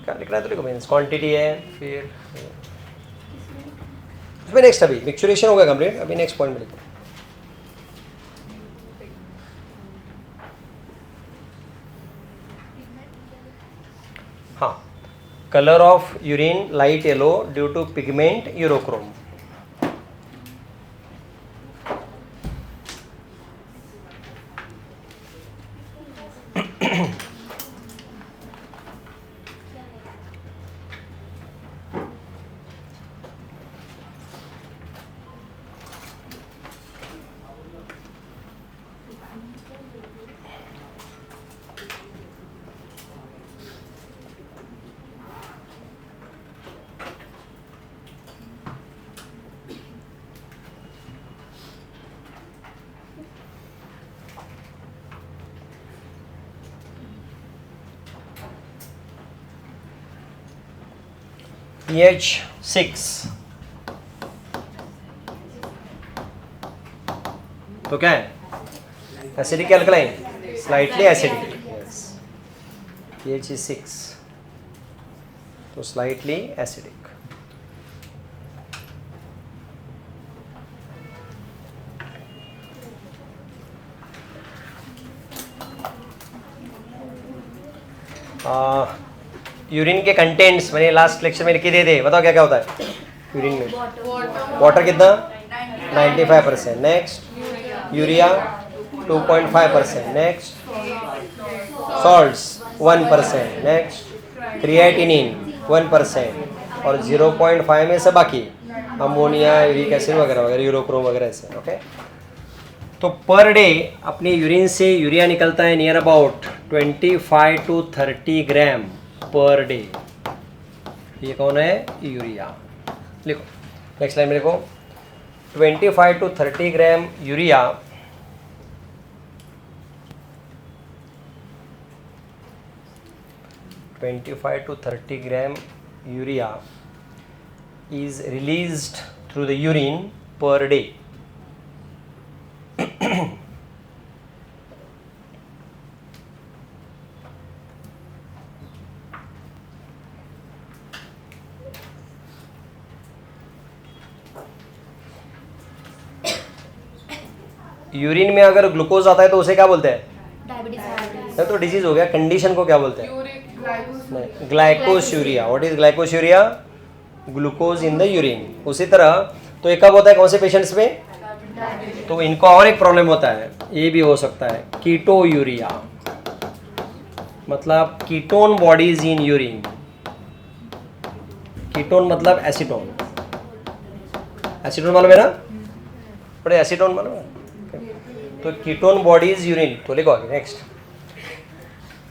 क्या लिखना है तो लिखो, मीन्स क्वांटिटी है, फिर उसमें नेक्स्ट अभी मिक्सचुरेशन हो गया कंप्लीट, अभी नेक्स्ट पॉइंट में लिखो। हाँ, colour of urine light yellow due to pigment urochrome. pH 6 तो क्या है? Acidic alkaline, slightly acidic. pH is 6 तो स्लाइटली एसिडिक। यूरिन के कंटेंट्स मैंने लास्ट लेक्चर में लिखे दे थे, बताओ क्या क्या होता है यूरिन में? वाटर कितना? 95%। Next urea 2.5%। Next salts 1%। Next creatinine 1% और 0.5 में से बाकी अमोनिया, यूरिक एसिड वगैरह वगैरह, यूरोक्रोम वगैरह ऐसे। ओके, तो पर डे अपने यूरिन से यूरिया निकलता है near about 25 to 30 gram per day. ये कौन है? यूरिया। लिखो नेक्स्ट लाइन में लिखो 25 to 30 gram urea is released through the urine per day. Urine में अगर ग्लूकोज आता है तो उसे क्या बोलते हैं? डायबिटीज। तो डिजीज हो गया। कंडीशन को क्या बोलते हैं? Uric glycosuria. What is glycosuria? Glucose in the urine. उसी तरह तो एक कब होता है? कौन से पेशेंट्स में? तो इनको और एक प्रॉब्लम होता है, ये भी हो सकता है कीटोयूरिया, मतलब ketone bodies in urine. Ketone मतलब एसीटोन। एसीटोन मालूम है ना? बड़े एसीटोन मालूम है? तो कीटोन बॉडीज यूरिन। तो लिखो आगे next.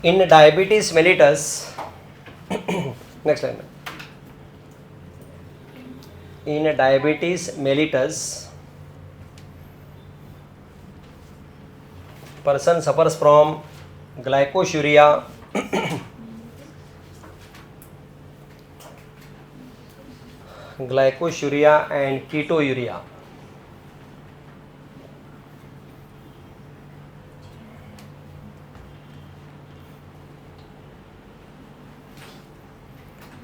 In diabetes mellitus next line में, in diabetes mellitus person suffers from glycosuria and ketouria.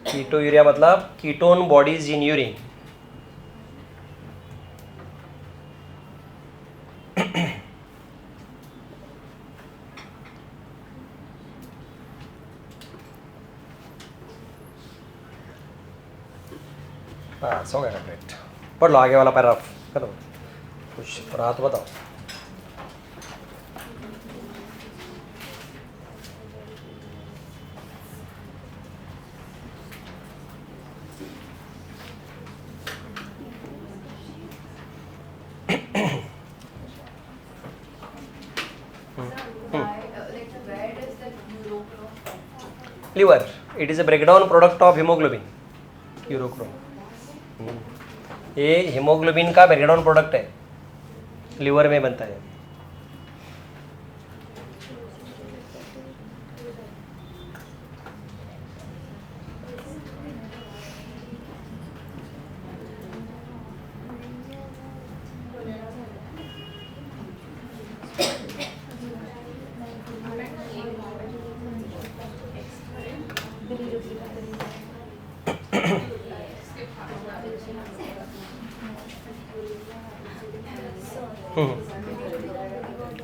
Ketouria मतलब कीटोन बॉडीज इन यूरिन। बस हो गया कंप्लीट। पढ़ लो आगे वाला पैराग्राफ, करो कुछ रहा तो बताओ। Liver, it is a breakdown product of haemoglobin, urochrome. ये हीमोग्लोबिन का ब्रेकडाउन प्रोडक्ट है, लिवर में बनता है।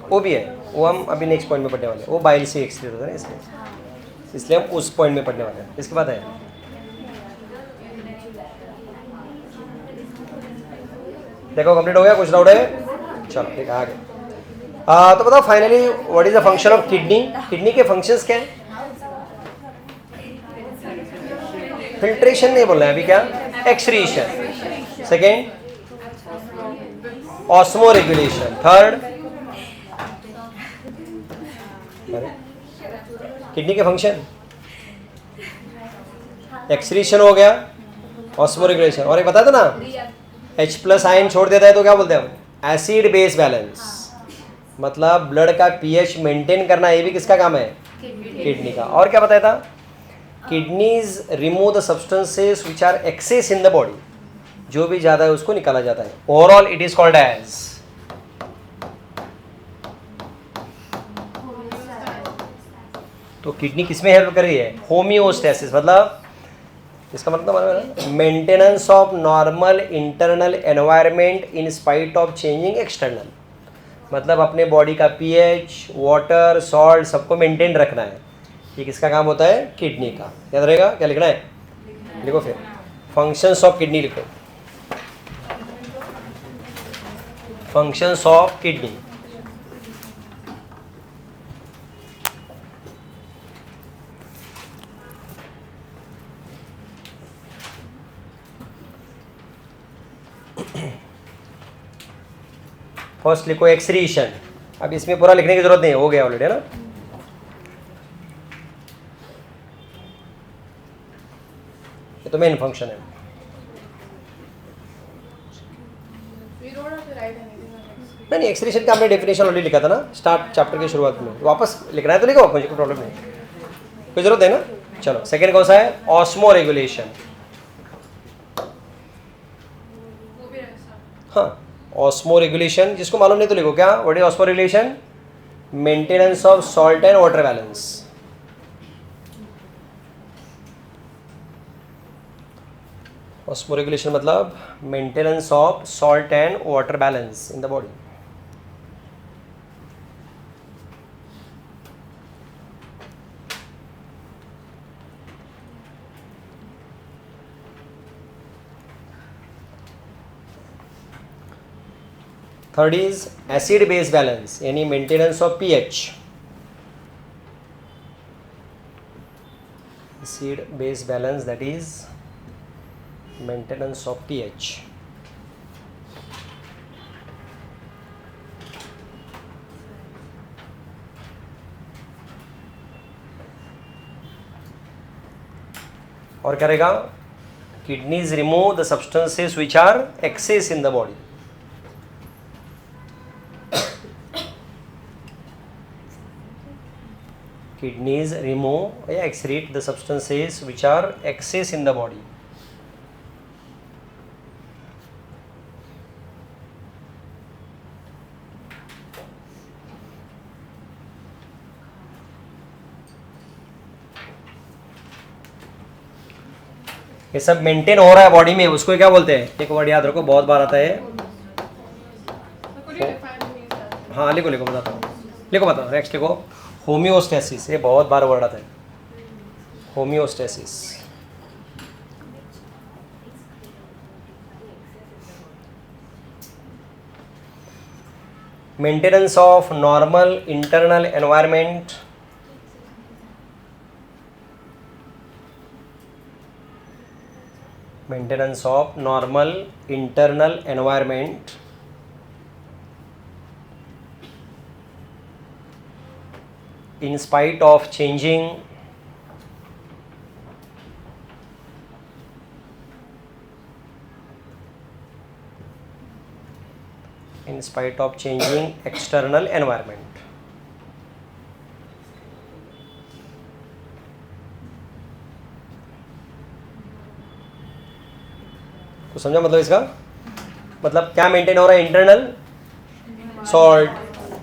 वो भी है, वो हम अभी नेक्स्ट पॉइंट में पढ़ने वाले हैं। वो बाइल से एक्सक्रीट होता है ना, इसलिए हम उस पॉइंट में पढ़ने वाले हैं। इसके बाद है, देखो कंप्लीट हो गया, कुछ डाउट है? चलो ठीक है आगे। तो बताओ finally what is the function of kidney. Kidney के फंक्शंस क्या है? फिल्ट्रेशन नहीं बोल रहे हैं अभी, क्या? Excretion. Second osmo regulation. Third kidney के फंक्शन एक्सक्रीशन हो गया, ऑस्मो रेगुलेशन, और एक बताया था ना H+ आयन छोड़ देता है तो क्या बोलते हैं हम? Acid base balance. मतलब ब्लड का pH मेंटेन करना, ये भी किसका काम है? किडनी का। और क्या बताया था? Kidneys remove the substances which are excess in the body, जो भी ज़्यादा है उसको निकाला जाता है। Overall it is called as, तो किडनी किसमें हेल्प कर रही है? होमियोस्टेसिस। मतलब इसका मतलब maintenance of normal internal environment in spite of changing external. मतलब अपने बॉडी का pH, वाटर, सॉल्ट सबको मेंटेन रखना है। ये किसका काम होता है? किडनी का। याद रहेगा? क्या लिखना है? लिखो फिर, फंक्शंस ऑफ किडनी लिखो। Functions of kidney. फर्स्ट लिखो एक्सक्रीशन। अब इसमें पूरा लिखने की जरूरत नहीं है, हो गया ऑलरेडी, है ना? ये तो मेन फंक्शन है। नहीं, एक्सक्रीशन का हमने डेफिनेशन ऑलरेडी लिखा था ना स्टार्ट चैप्टर की शुरुआत में। वापस लिखना है तो लिखो, मुझे कोई प्रॉब्लम नहीं, कोई जरूरत है ना। चलो सेकंड कौन सा है? Osmo regulation. हाँ, ऑस्मो रेगुलेशन, जिसको मालूम नहीं तो लिखो क्या? What is osmo regulation? Maintenance of salt and water balance. Osmo regulation मतलब maintenance of salt and water balance in the body. Third is acid base balance, यानी maintenance of pH। Acid base balance, that is maintenance of pH। और क्या रहेगा? Kidneys remove the substances which are excess in the body. Kidneys remove या excrete the substances which are excess in the body. ये सब maintain हो रहा है body में, उसको क्या बोलते हैं? एक वर्ड याद रखो, बहुत बार आता है। हाँ लिखो लिखो, बताता हूँ, लिखो बताओ। नेक्स्ट लिखो होमियोस्टेसिस। ये बहुत बार वर्ड आता है, homeostasis. Maintenance of normal internal environment, maintenance of normal internal environment in spite of changing external environment. तो समझा मतलब इसका मतलब क्या मेंटेन हो रहा है? Internal salt,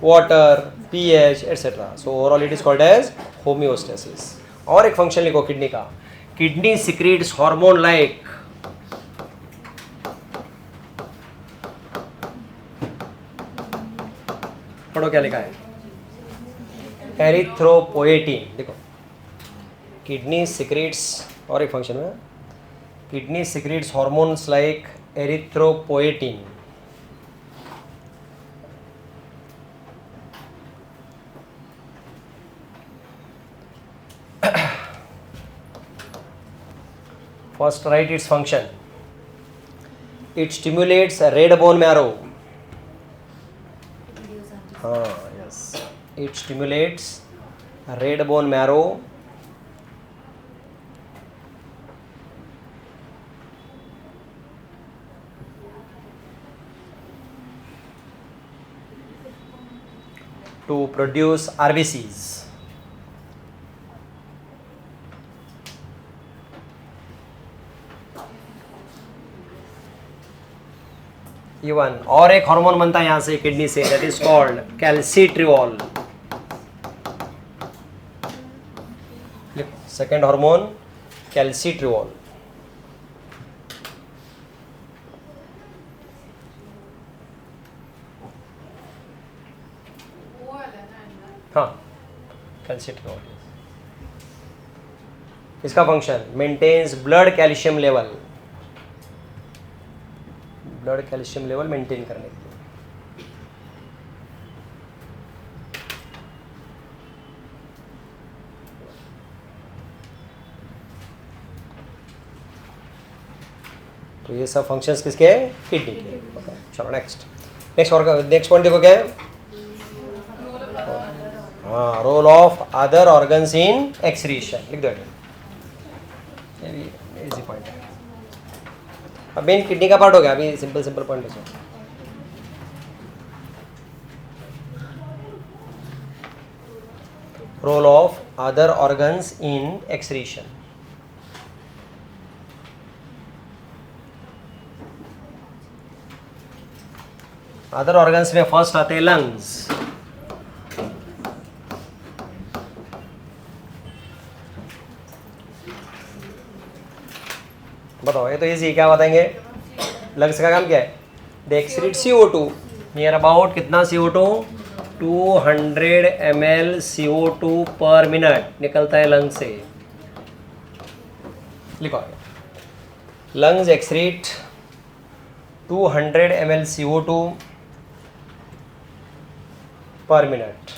water, pH etc. So overall it is called as homeostasis. और एक फंक्शन लिखो किडनी का, किडनी secretes hormone like पढ़ो क्या लिखा है, एरिथ्रोपोएटिन. देखो किडनी secretes, और एक फंक्शन है kidney secretes hormones like erythropoietin. First write its function. It stimulates red bone marrow. Yes. It stimulates red bone marrow to produce RBCs. Even और एक हार्मोन बनता है यहाँ से किडनी से, that is called calcitriol. Second hormone calcitriol. हाँ calcitriol. इसका function maintains blood calcium level, blood calcium level maintain करने के लिए. तो ये सब फंक्शंस किसके हैं? किडनी के. चलो नेक्स्ट पॉइंट देखो क्या है. हाँ, role of other organs in excretion. लिख दो, इजी पॉइंट है. अब मेन किडनी का पार्ट हो गया. अभी सिंपल पॉइंट लिखो. Role of other organs in excretion. Other organs में फर्स्ट आते हैं लंग्स. बताओ, ये तो इजी. क्या बताएंगे? लंग्स का काम क्या है? दे एक्सक्रीट CO2 नियर अबाउट कितना CO2? 200 ml CO2 पर मिनट निकलता है लंग से. लिखो, लंग्स एक्सक्रीट 200 ml CO2 पर मिनट.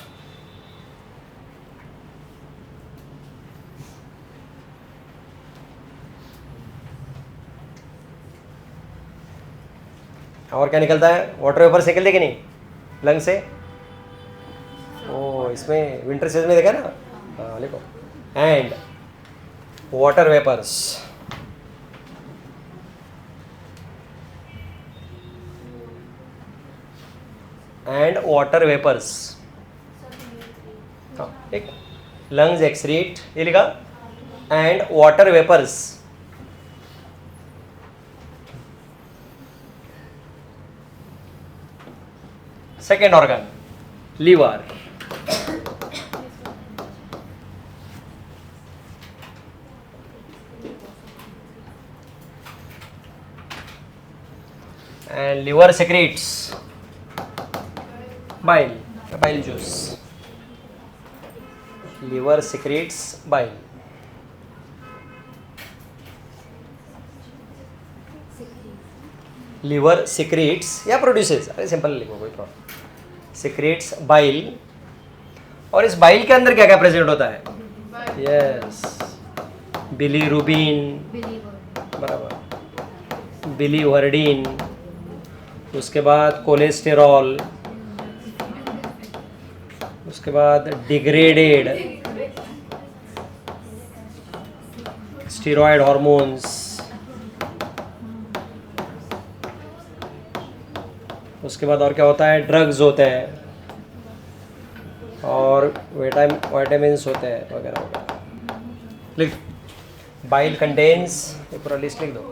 और क्या निकलता है? वाटर वेपर से निकलते कि नहीं लंग से? ओ, इसमें विंटर सीजन में देखा ना. हाँ लिखो, and water vapours. And water vapours. हाँ ठीक. लंग्स एक्सक्रीट, ये लिखा, and water vapours. Second organ liver. And liver secretes bile juice. Liver secretes bile. Liver secretes या प्रोड्यूसेस. अरे सिंपल लिखो, कोई प्रॉब्लम. सिक्रेट्स बाइल, और इस बाइल के अंदर क्या क्या प्रेजेंट होता है? यस, बिलीरुबिन, बराबर, बिलीवर्डिन, उसके बाद कोलेस्टेरॉल, उसके बाद डिग्रेडेड स्टेरॉयड हार्मोन्स, उसके बाद और क्या होता है? ड्रग्स होते हैं और विटामिन्स होते हैं वगैरह वगैरह। लिख, बाइल कंटेन्स, ये पूरा लिस्ट लिख दो।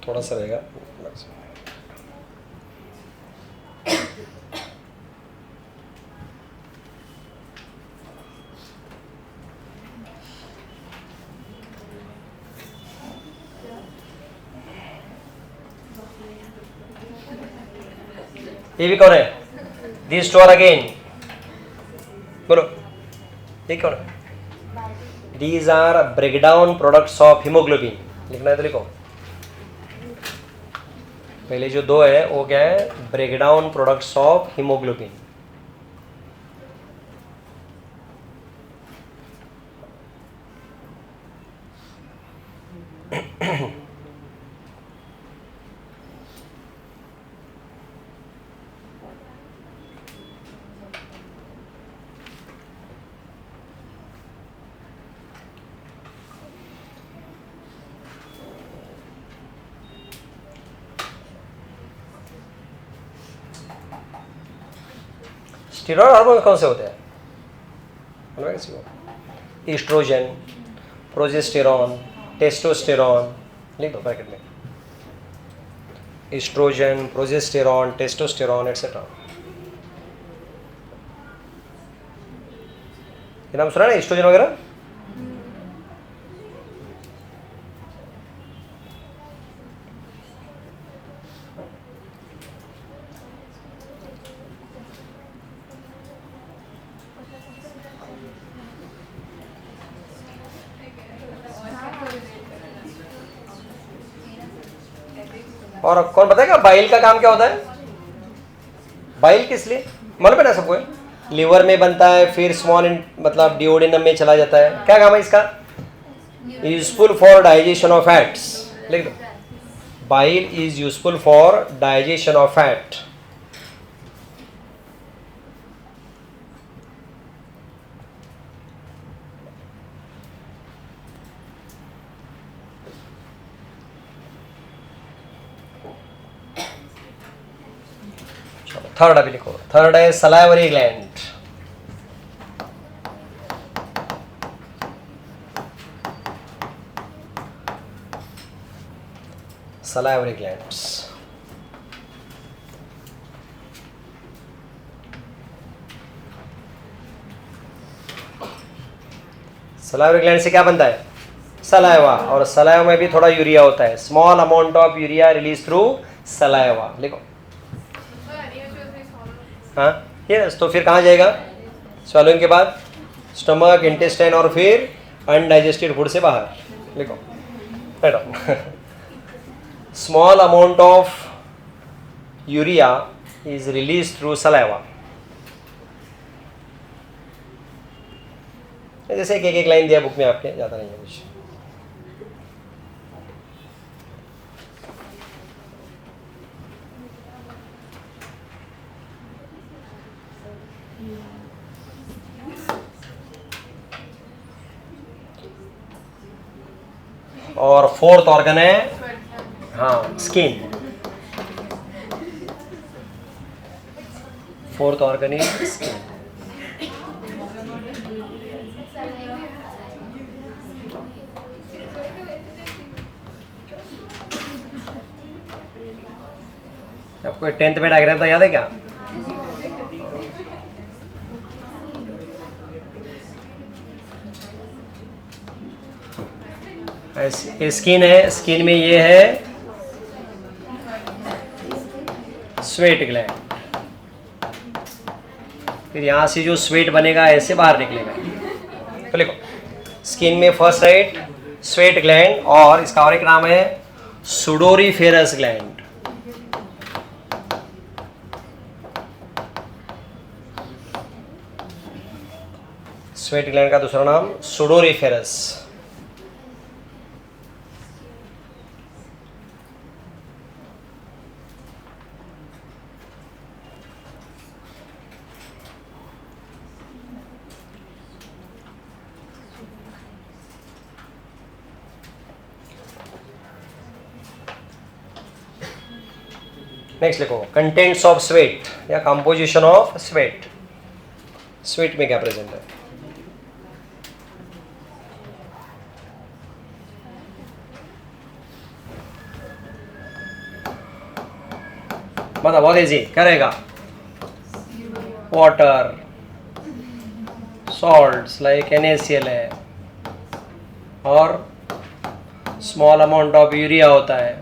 थोड़ा सा रहेगा। ये भी कौन है? दिस टू आर अगेन, बोलो ये कौन है? These are breakdown products of haemoglobin. लिखना है तो लिखो। पहले जो दो है वो क्या है? Breakdown products of haemoglobin. Steroid hormone कौन से होते हैं? Oestrogen, progesterone, testosterone. लिख दो ब्रैकेट में, ईस्ट्रोजन, प्रोजेस्टेरॉन, टेस्टोस्टेरॉन एटसेट्रा। ये नाम सुना ना, ईस्ट्रोजन वगैरह? और कौन बताएगा बाइल का काम क्या होता है? बाइल किस लिए मालूम है ना सबको? लीवर में बनता है, फिर स्मॉल मतलब डिओडिनम में चला जाता है। क्या काम है इसका? Useful for digestion of fats. लिख दो, bile is useful for digestion of fat. Third अभी लिखो। थर्ड है salivary gland. Salivary glands. Salivary gland से क्या बनता है? सलाइवा, और सलाइवा में भी थोड़ा यूरिया होता है। Small amount of urea release through saliva. लिखो। हाँ यस, तो फिर कहाँ जाएगा? स्वैलोइंग के बाद स्टमक, इंटेस्टाइन और फिर अनडाइजेस्टेड फूड से बाहर। लिखो बैठो। Small amount of urea is release through saliva. जैसे एक एक लाइन दिया बुक में आपके, ज़्यादा नहीं है कुछ। और फोर्थ ऑर्गन है हाँ skin. Fourth organ is skin. आपको 10th में डायग्राम था, याद है क्या? स्किन है, स्किन में ये है स्वेट ग्लैंड. फिर यहाँ से जो स्वेट बनेगा ऐसे बाहर निकलेगा. तो लिखो स्किन में फर्स्ट राइट स्वेट ग्लैंड, और इसका और एक नाम है सुडोरीफेरस ग्लैंड. स्वेट ग्लैंड का दूसरा नाम सुडोरीफेरस. नेक्स्ट लिखो कंटेंट्स ऑफ स्वेट या कंपोजिशन ऑफ स्वेट. स्वेट में क्या प्रेजेंट है? मतलब बहुत इजी करेगा. वाटर, सॉल्ट्स लाइक NaCl है, और स्मॉल अमाउंट ऑफ यूरिया होता है,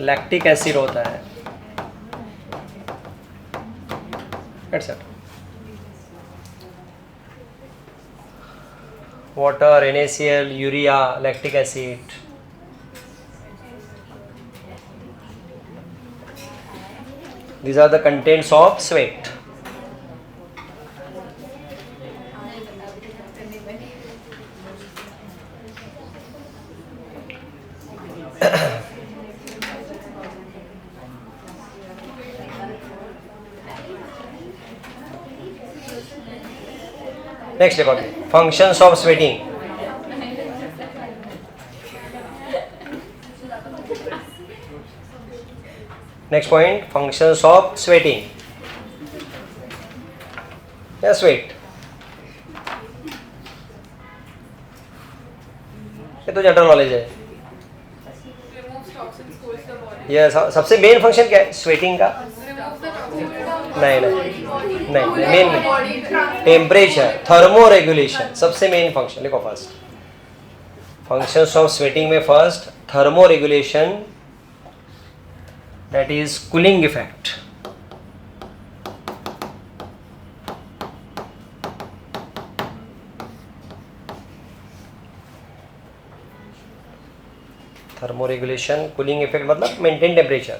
लैक्टिक एसिड होता है, etcetera. Water, NaCl, urea, lactic acid. These are the contents of sweat. Next, functions of sweating. Next point, functions of sweating. Yeah, sweat. ये तो general knowledge है. ये सबसे main function क्या है स्वेटिंग का? नहीं, मेन टेम्परेचर, थर्मो रेगुलेशन सबसे मेन फंक्शन. लिखो फर्स्ट फंक्शंस ऑफ स्वेटिंग में first thermo regulation, that is cooling effect. Thermoregulation, cooling effect मतलब मेंटेन टेम्परेचर.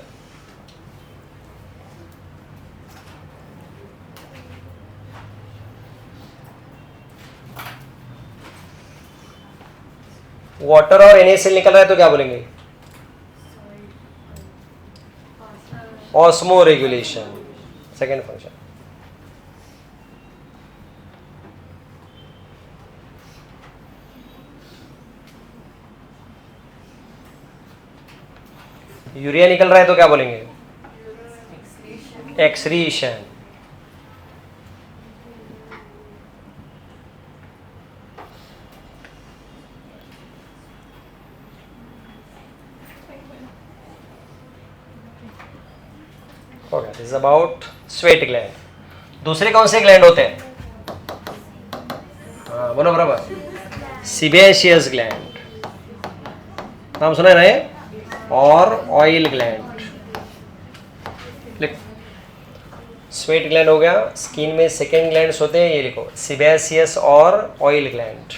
वाटर और NaCl निकल रहा है तो क्या बोलेंगे? Osmo regulation, second function. Urea निकल रहा है तो क्या बोलेंगे? Excretion. This is about sweat gland. दूसरे कौन से ग्लैंड होते हैं? हाँ बोलो बराबर. सीबेशियस ग्लैंड नाम सुना है ना ये, और ऑयल ग्लैंड. स्वेट ग्लैंड हो गया. स्किन में सेकेंड ग्लैंड्स होते हैं, ये लिखो सीबेशियस और ऑयल ग्लैंड.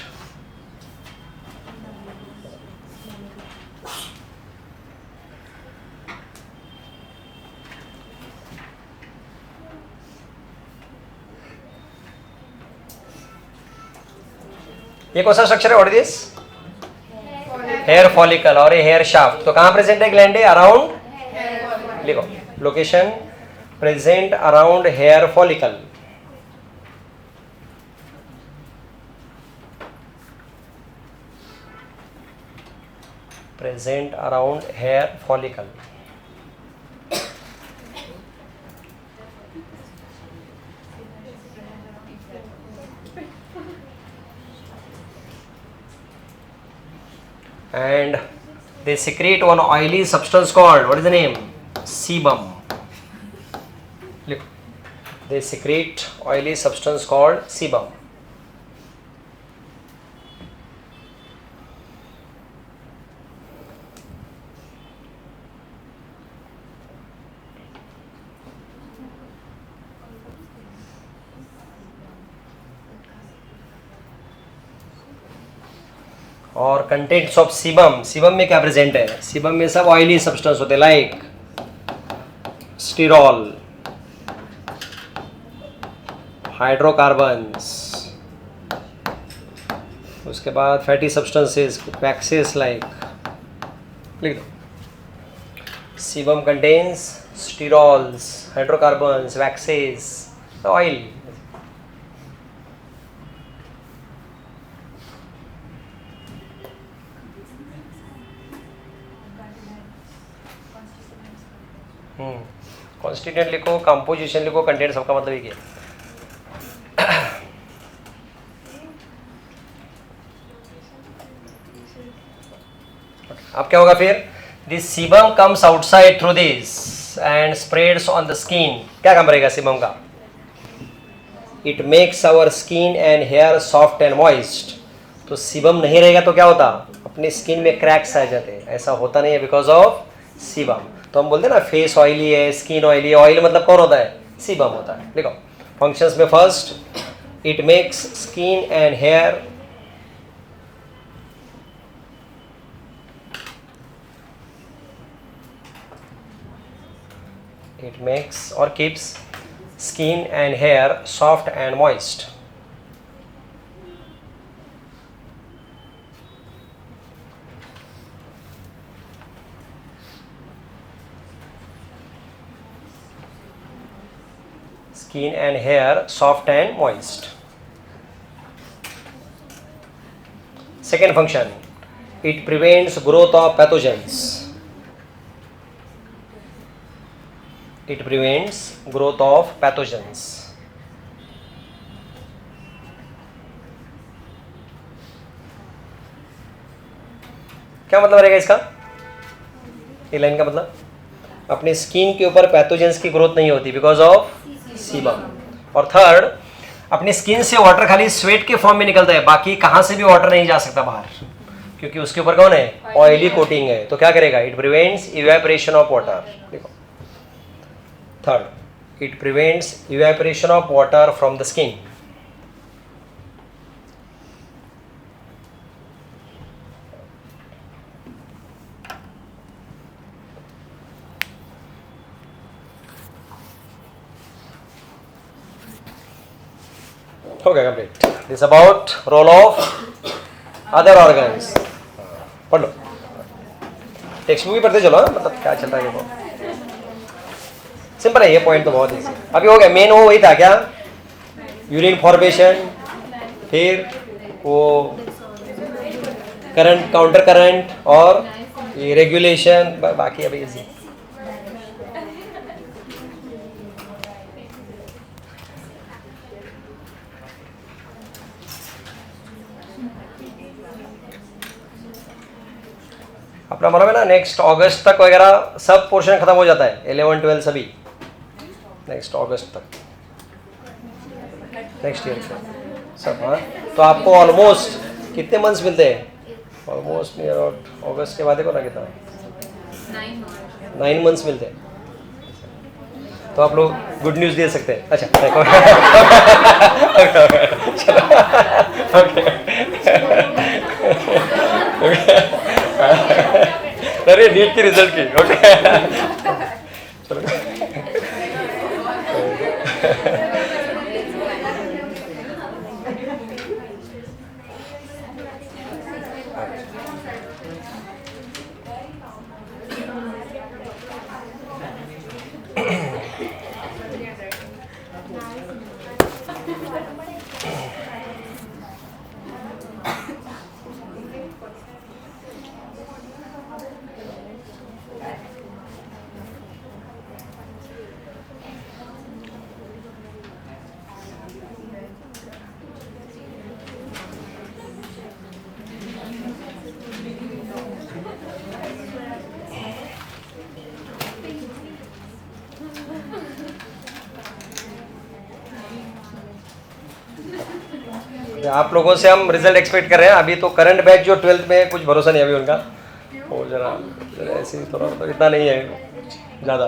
ये कौन सा स्ट्रक्चर है? What is this? Hair follicle और ये हेयर शाफ्ट. तो कहाँ प्रेजेंट है ग्लैंड? अराउंड. लिखो location present around hair follicle. Present around hair follicle. and they secrete one oily substance called, what is the name? Sebum. Look, they secrete oily substance called sebum. और contents of sebum, sebum में क्या present है? Sebum में सब oily substance होते हैं, like स्टीरॉल, hydrocarbons, उसके बाद फैटी सब्सटेंसेस, वैक्सेस लाइक, लिख दो। Sebum contains sterols, hydrocarbons, waxes, oil. Constituent लिखो, कंपोजिशन लिखो, कंटेंट, सबका मतलब एक है। अब क्या होगा फिर? This sebum comes outside through this and spreads on the skin. क्या काम रहेगा सीबम का? It makes our skin and hair soft and moist. तो सीबम नहीं रहेगा तो क्या होता? अपनी स्किन में क्रैक्स आ जाते। ऐसा होता नहीं है बिकॉज ऑफ सीबम। तो हम बोलते हैं ना फेस ऑयली है, स्किन ऑयली है। ऑयल मतलब कौन होता है? सीबम होता है। देखो फंक्शंस में first, it makes skin and hair it makes or keeps skin and hair soft and moist. Skin and hair soft and moist. Second function, it prevents growth of pathogens. It prevents growth of pathogens. क्या मतलब रहेगा इसका? ये line का मतलब अपने skin के ऊपर पैथोजेंस की ग्रोथ नहीं होती बिकॉज ऑफ सीबम। और थर्ड, अपनी स्किन से वाटर खाली स्वेट के फॉर्म में निकलता है, बाकी कहां से भी वाटर नहीं जा सकता बाहर, क्योंकि उसके ऊपर कौन है? ऑयली कोटिंग है। तो क्या करेगा? It prevents evaporation of water. देखो third, it prevents evaporation of water from the skin. Okay, complete. This is about role of other organs. पढ़ लो, टेक्स्ट बुक भी पढ़ते चलो, मतलब क्या चल रहा है देखो। सिंपल है ये पॉइंट तो बहुत इजी। अभी हो गया, मेन वो वही था क्या? यूरिन फॉर्मेशन, फिर वो करंट, काउंटर करंट और ये रेगुलेशन, बाकी अभी इजी। अपना मालूम है ना नेक्स्ट अगस्त तक वगैरह सब पोर्शन खत्म हो जाता है, 11, 12 सभी नेक्स्ट अगस्त तक, नेक्स्ट ईयर से सब। हाँ, तो आपको ऑलमोस्ट कितने मंथ्स मिलते हैं? ऑलमोस्ट नियर अबाउट अगस्त के बाद देखो ना कितना, 9 मंथ्स मिलते हैं। तो आप लोग गुड न्यूज़ दे सकते हैं। अच्छा अरे नीट की रिजल्ट की, ओके चलो। आप लोगों से हम रिजल्ट एक्सपेक्ट कर रहे हैं। अभी तो करंट बैच जो 12th में कुछ भरोसा नहीं अभी उनका, वो जरा ऐसे ही थोड़ा तो इतना नहीं है ज़्यादा।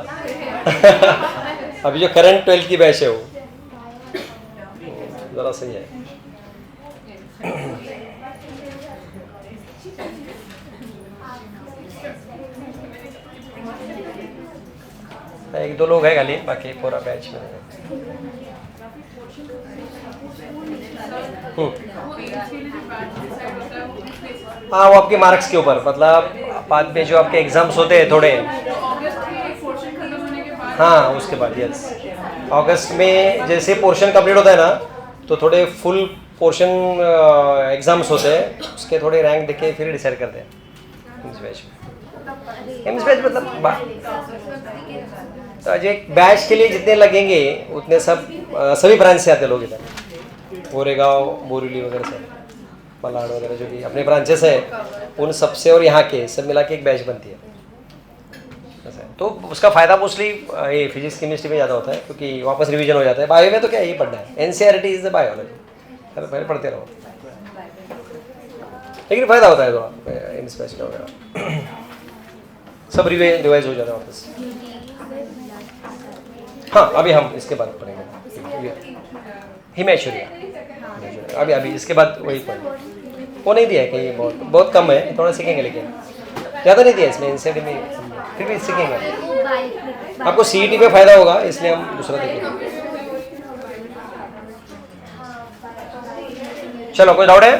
अभी जो करंट 12th की बैच है वो ज़रा सही है। एक दो लोग हैं खाली, बाकी पूरा बैच में है। हाँ, वो आपके मार्क्स के ऊपर, मतलब बाद में जो आपके एग्जाम्स होते हैं थोड़े, हाँ उसके बाद यस अगस्त में जैसे पोर्शन कंप्लीट होता है ना, तो थोड़े फुल पोर्शन एग्जाम्स होते हैं, उसके थोड़े रैंक देके फिर डिसाइड करते हैं इस बैच में। इस बैच मतलब तो आज एक बैच के लिए जितने लगेंगे उतने सभी ब्रांच से आते लोग इधर, गोरेगांव, बोरीवली वगैरह से, पलाड़ वगैरह जो भी अपने ब्रांचेस है उन सबसे और यहाँ के सब मिला के एक बैच बनती है। ऐसा है। तो उसका फ़ायदा मोस्टली ये फिजिक्स केमिस्ट्री में ज़्यादा होता है, क्योंकि वापस रिवीजन हो जाता है। बायो में तो क्या ये पढ़ना है, एनसीईआरटी इज द बायोलॉजी, पहले पढ़ते रहो, लेकिन फ़ायदा होता है थोड़ा इन स्पेशल वगैरह, सब रिवाइज हो जाता है वापस। हाँ, अभी हम इसके बाद पढ़ेंगे हिमेशुरिया, अभी इसके बाद वही पढ़ेंगे। वो नहीं दिया है कहीं, बहुत कम है, थोड़ा सीखेंगे, लेकिन ज़्यादा नहीं दिया इसमें एनसीईआरटी में, फिर भी सीखेंगे। आपको सीईटी पे फ़ायदा होगा, इसलिए हम दूसरा देखेंगे। चलो, कोई डाउट है?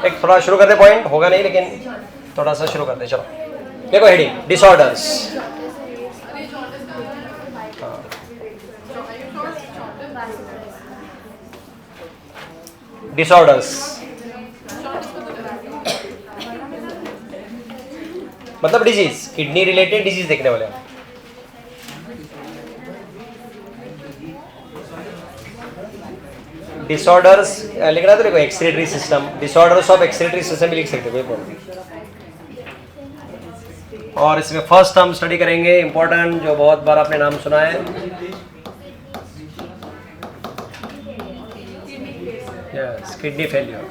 एक थोड़ा शुरू करते, पॉइंट होगा नहीं लेकिन थोड़ा सा शुरू करते। चलो देखो हेडिंग, डिसऑर्डर्स। डिसऑर्डर्स मतलब डिजीज, किडनी रिलेटेड डिजीज देखने वाले हैं। डिसऑर्डर्स लिखना तो देखो, excretory system, disorders of excretory system भी लिख सकते हो, कोई प्रॉब्लम। और इसमें फर्स्ट हम स्टडी करेंगे इंपॉर्टेंट, जो बहुत बार आपने नाम सुना है, यस, किडनी फेलियर।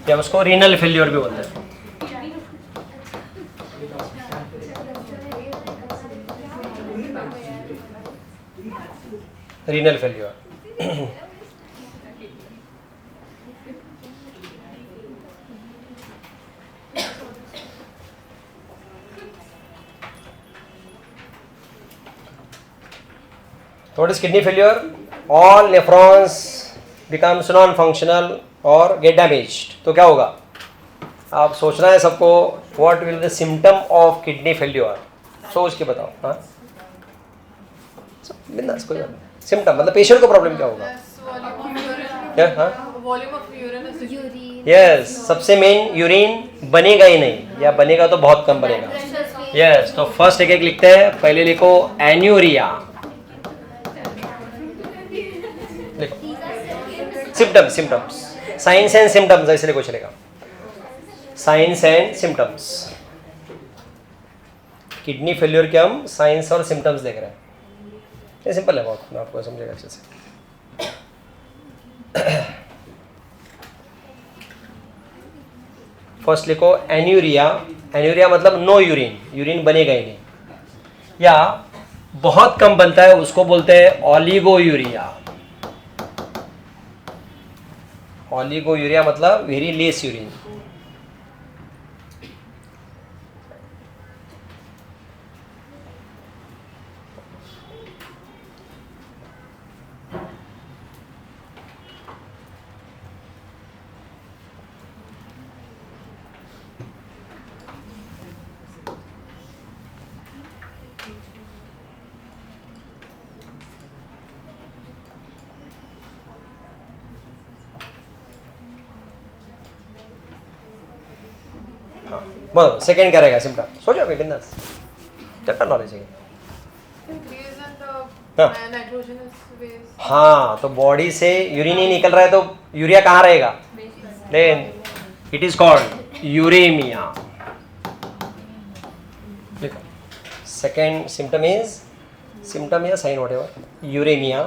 या उसको रीनल फेलियर भी बोलते हैं। Renal failure What is kidney failure? All nephrons becomes non-functional or get damaged. तो क्या होगा? आप सोचना है सबको, what will the symptom of kidney failure? सोच के बताओ। हाँ, बिंदास, कोई बात नहीं। सिम्टम मतलब पेशेंट को प्रॉब्लम क्या होगा? क्या? हाँ, वॉल्यूम ऑफ यूरिन, यस, सबसे मेन यूरिन बनेगा ही नहीं, या बनेगा तो बहुत कम बनेगा। यस, तो फर्स्ट एक एक लिखते हैं। पहले लिखो anuria, symptoms, science and symptoms, ऐसे लिखो चलेगा, science and symptoms. Kidney failure के हम साइंस और सिम्टम्स देख रहे हैं। ये सिंपल है बहुत, मैं आपको समझेगा अच्छे से। फर्स्ट लिखो एन्यूरिया, एन्यूरिया मतलब नो यूरिन, यूरिन बनेगा ही नहीं, या बहुत कम बनता है, उसको बोलते हैं ऑलिगोयूरिया। ऑलिगोयूरिया मतलब वेरी लेस यूरिन। बोलो सेकेंड क्या रहेगा? सिम्टम सोचो अभी, बिंदास, चट्टा नॉलेज है। हाँ, तो बॉडी से यूरिन ही निकल रहा है, तो यूरिया कहाँ रहेगा? Then it is called uraemia. देखो सेकेंड सिम्टम इज symptom या sign whatever, uremia,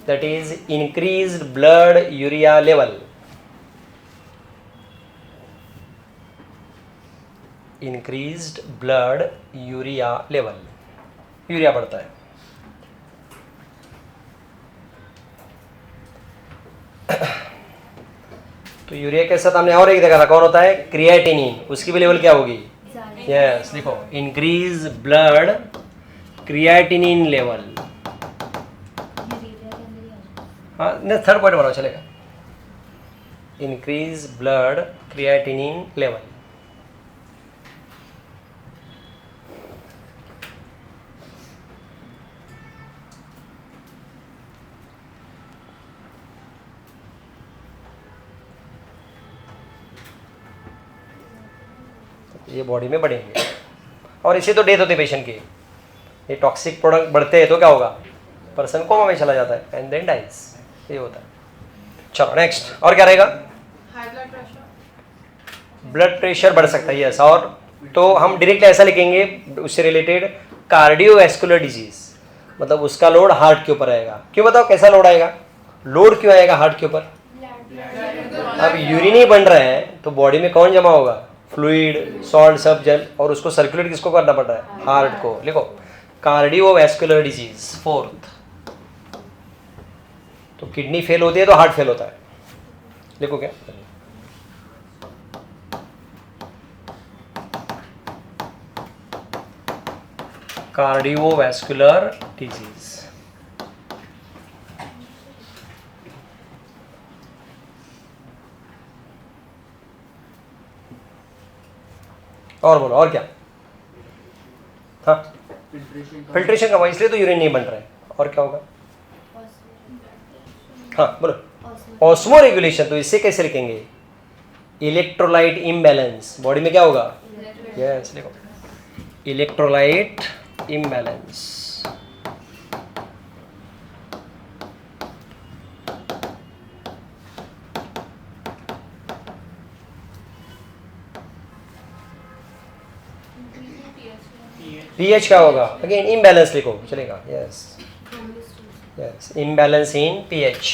that is increased blood urea level, increased blood urea level, urea बढ़ता है. तो यूरिया के साथ हमने और एक देखा था, कौन होता है, क्रिएटिनिन, उसकी भी लेवल क्या होगी, यस लिखो, इंक्रीज ब्लड क्रिएटिनिन लेवल. हाँ नहीं, थर्ड पॉइंट बनाओ चलेगा, इंक्रीज ब्लड क्रिएटिनिन लेवल. ये बॉडी में बढ़ेंगे और इसे तो डेथ होती है पेशेंट की. ये टॉक्सिक प्रोडक्ट बढ़ते हैं तो क्या होगा, पर्सन कोमा में चला जाता है एंड देन डाइज. ये होता है. चलो नेक्स्ट, और क्या रहेगा, high blood pressure. Blood pressure बढ़ सकता है यस. और तो हम डायरेक्ट ऐसा लिखेंगे उससे रिलेटेड, कार्डियोवैस्कुलर डिजीज, मतलब उसका लोड हार्ट के ऊपर आएगा. क्यों बताओ कैसा लोड आएगा, लोड क्यों आएगा हार्ट के ऊपर. अब यूरिन ही बन रहा है तो बॉडी में कौन जमा होगा, फ्लूइड, सॉल्ट, सब जल, और उसको सर्कुलेट किसको करना पड़ रहा है, हार्ट को. लिखो कार्डियोवैस्कुलर डिजीज. फोर्थ, तो किडनी फेल होती है तो हार्ट फेल होता है. लिखो क्या, कार्डियोवैस्कुलर डिजीज. और बोलो और क्या, हाँ फिल्ट्रेशन का, इसलिए तो यूरिन नहीं बन रहा है. और क्या होगा, हाँ बोलो, ऑस्मो रेगुलेशन. तो इससे कैसे लिखेंगे, इलेक्ट्रोलाइट इम्बैलेंस. बॉडी में क्या होगा, यस लिखो, इलेक्ट्रोलाइट इम्बैलेंस. पीएच क्या होगा, अगेन इम्बैलेंस लिखो चलेगा. Yes yes, imbalance in pH.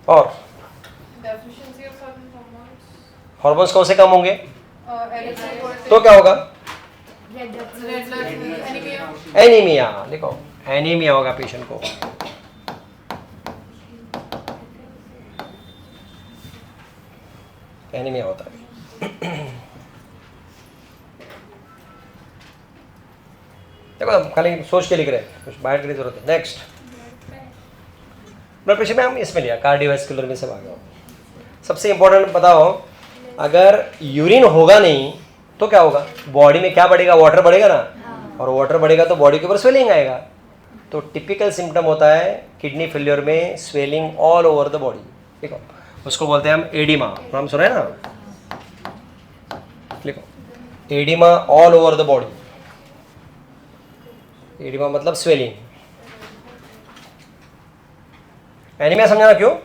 और deficiency of certain hormones. Hormones कौन से कम होंगे, एरिथ्रोपोइटिन. तो क्या होगा, रेड ब्लड एनीमिया. एनीमिया. लिखो एनीमिया होगा पेशेंट को. एनीमिया होता है. देखो हम खाली सोच के लिख रहे हैं, कुछ बाहर की जरूरत है. नेक्स्ट, ब्लड प्रेशर में हम इसमें लिया, कार्डियोवैस्कुलर में से आ गया. सबसे इंपॉर्टेंट बताओ, अगर यूरिन होगा नहीं तो क्या होगा, बॉडी में क्या बढ़ेगा, वाटर बढ़ेगा ना, और वाटर बढ़ेगा तो बॉडी के ऊपर स्वेलिंग आएगा. तो टिपिकल सिम्टम होता है किडनी फेल्योर में swelling all over the body. देखो उसको बोलते हैं हम एडिमा, नाम सुना है ना. लिखो oedema all over the body. Oedema मतलब स्वेलिंग. एनीमिया समझाना क्यों,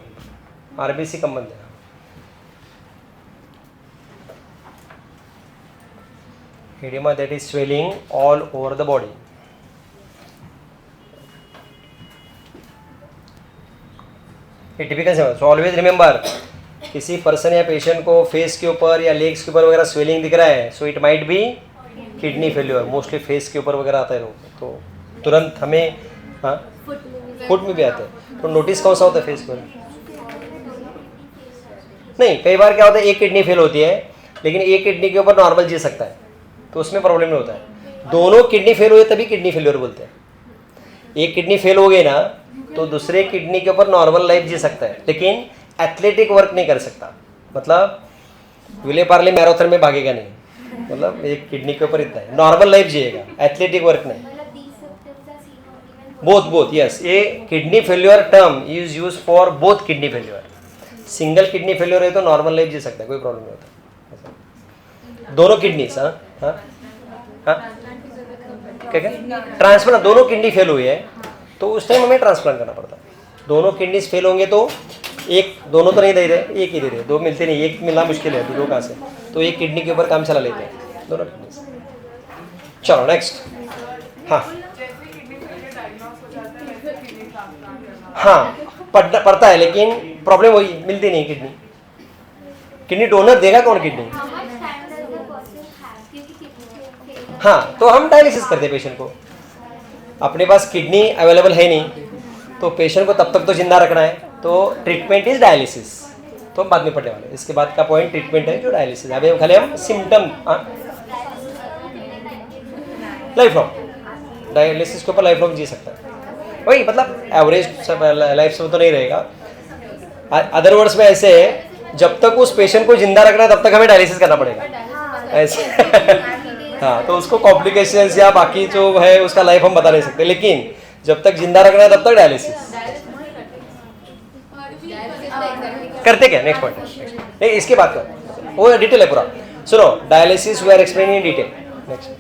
आरबीसी कम बन जाएगा. Oedema that is swelling all over the body. ये टिपिकल से. सो ऑलवेज रिमेंबर, किसी पर्सन या पेशेंट को फेस के ऊपर या लेग्स के ऊपर वगैरह स्वेलिंग दिख रहा है, so it might be kidney failure. Mostly face के ऊपर वगैरह आता है लोग, तो तुरंत हमें, हाँ फुट में भी आते हैं, तो नोटिस कौन सा होता है फेस पर. नहीं, कई बार क्या होता है, एक किडनी फेल होती है लेकिन एक किडनी के ऊपर नॉर्मल जी सकता है, तो उसमें प्रॉब्लम नहीं होता है. दोनों किडनी फेल हुए तभी किडनी फेल्योर बोलते हैं. एक किडनी फेल हो गई ना तो दूसरे किडनी के ऊपर नॉर्मल लाइफ जी सकता है, लेकिन एथलेटिक वर्क नहीं कर सकता. मतलब विले पार्ले मैराथन में भागेगा नहीं, मतलब एक किडनी के ऊपर इतना है, नॉर्मल लाइफ जिएगा, एथलेटिक वर्क नहीं. Both yes. ये kidney failure term is use for both kidney failure. Single kidney failure है तो नॉर्मल लाइफ जी सकता है, कोई प्रॉब्लम नहीं होता. दोनों किडनीज, हाँ हाँ हाँ क्या क्या ट्रांसप्लांट, दोनों किडनी फेल हुई है तो उस टाइम हमें ट्रांसप्लांट करना पड़ता है. दोनों किडनीज फेल होंगे तो एक, दोनों तो नहीं दे रहे, एक ही दे रहे, दो मिलते नहीं, एक मिलना मुश्किल है, दो कहाँ से, तो एक किडनी के ऊपर काम चला लेते हैं दोनों किडनी। चलो नेक्स्ट। हाँ जैसे किडनी फेलियर डायग्नोस हो जाता है वैसे किडनी ट्रांसप्लांट करना हाँ पड़ता है, लेकिन प्रॉब्लम वही, मिलती नहीं किडनी। किडनी डोनर देगा कौन kidney? How much time does the person have? क्योंकि कितने हाँ तो हम डायलिसिस करते हैं पेशेंट को। अपने पास किडनी अवेलेबल है नहीं तो पेशेंट को तब तक तो जिंदा रखना है, तो ट्रीटमेंट इज डायलिसिस। तो हम बाद में पढ़ने वाले, इसके बाद का पॉइंट ट्रीटमेंट है जो डायलिसिस। अभी हम खाली हम सिम्टम, लाइफ लॉन्ग डायलिसिस के ऊपर लाइफ लॉन्ग जी सकता है वही, मतलब एवरेज सब लाइफ से तो नहीं रहेगा। अदर वर्ड्स में ऐसे है, जब तक उस पेशेंट को जिंदा रखना है तब तक हमें डायलिसिस करना पड़ेगा ऐसे। हाँ तो उसको कॉम्प्लिकेशंस या बाकी जो है उसका लाइफ हम बता नहीं सकते, लेकिन जब तक जिंदा रखना है तब तक डायलिसिस करते। क्या नेक्स्ट पॉइंट नहीं, इसके बाद कर वो डिटेल है पूरा। सुनो, dialysis we are explaining in detail. Next,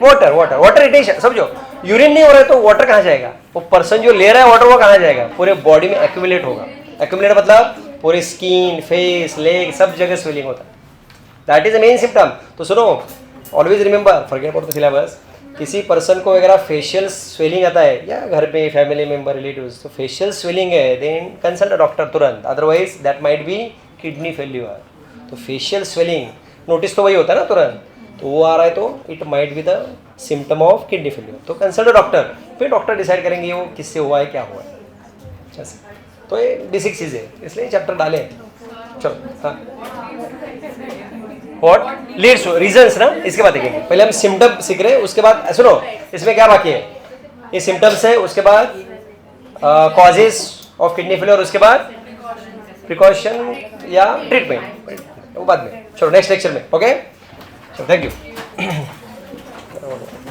water retention समझो, यूरिन नहीं हो रहा है तो वाटर कहाँ जाएगा? वो पर्सन जो ले रहा है वाटर वो कहाँ जाएगा? पूरे बॉडी में एक्यूमुलेट होगा। एक्यूमुलेट मतलब पूरे स्किन, फेस, लेग सब जगह स्वेलिंग होता है। That is the main symptom. तो सुनो, always remember, forget about the syllabus. किसी पर्सन को अगर फेशियल स्वेलिंग आता है या घर पे फैमिली मेंबर रिलेटिव्स, तो फेशियल स्वेलिंग है, देन कंसल्ट डॉक्टर तुरंत, otherwise that might be kidney failure. तो फेशियल स्वेलिंग नोटिस तो वही होता है ना तुरंत, तो वो आ रहा है तो it might be the symptom of kidney failure. तो कंसल्ट डॉक्टर, फिर डॉक्टर डिसाइड करेंगे वो किससे हुआ है, क्या हुआ है। तो ये बेसिक चीज़ है, इसलिए चैप्टर डाले। चलो हाँ, व्हाट लीड्स टू रीजंस ना, इसके बाद देखेंगे। पहले हम सिम्टम सीख रहे हैं, उसके बाद सुनो इसमें क्या बाकी है, ये सिम्टम्स है, उसके बाद कॉजेज ऑफ किडनी फेलियर, उसके बाद प्रिकॉशन या ट्रीटमेंट, वो बाद में। चलो नेक्स्ट लेक्चर में, ओके। चलो थैंक यू।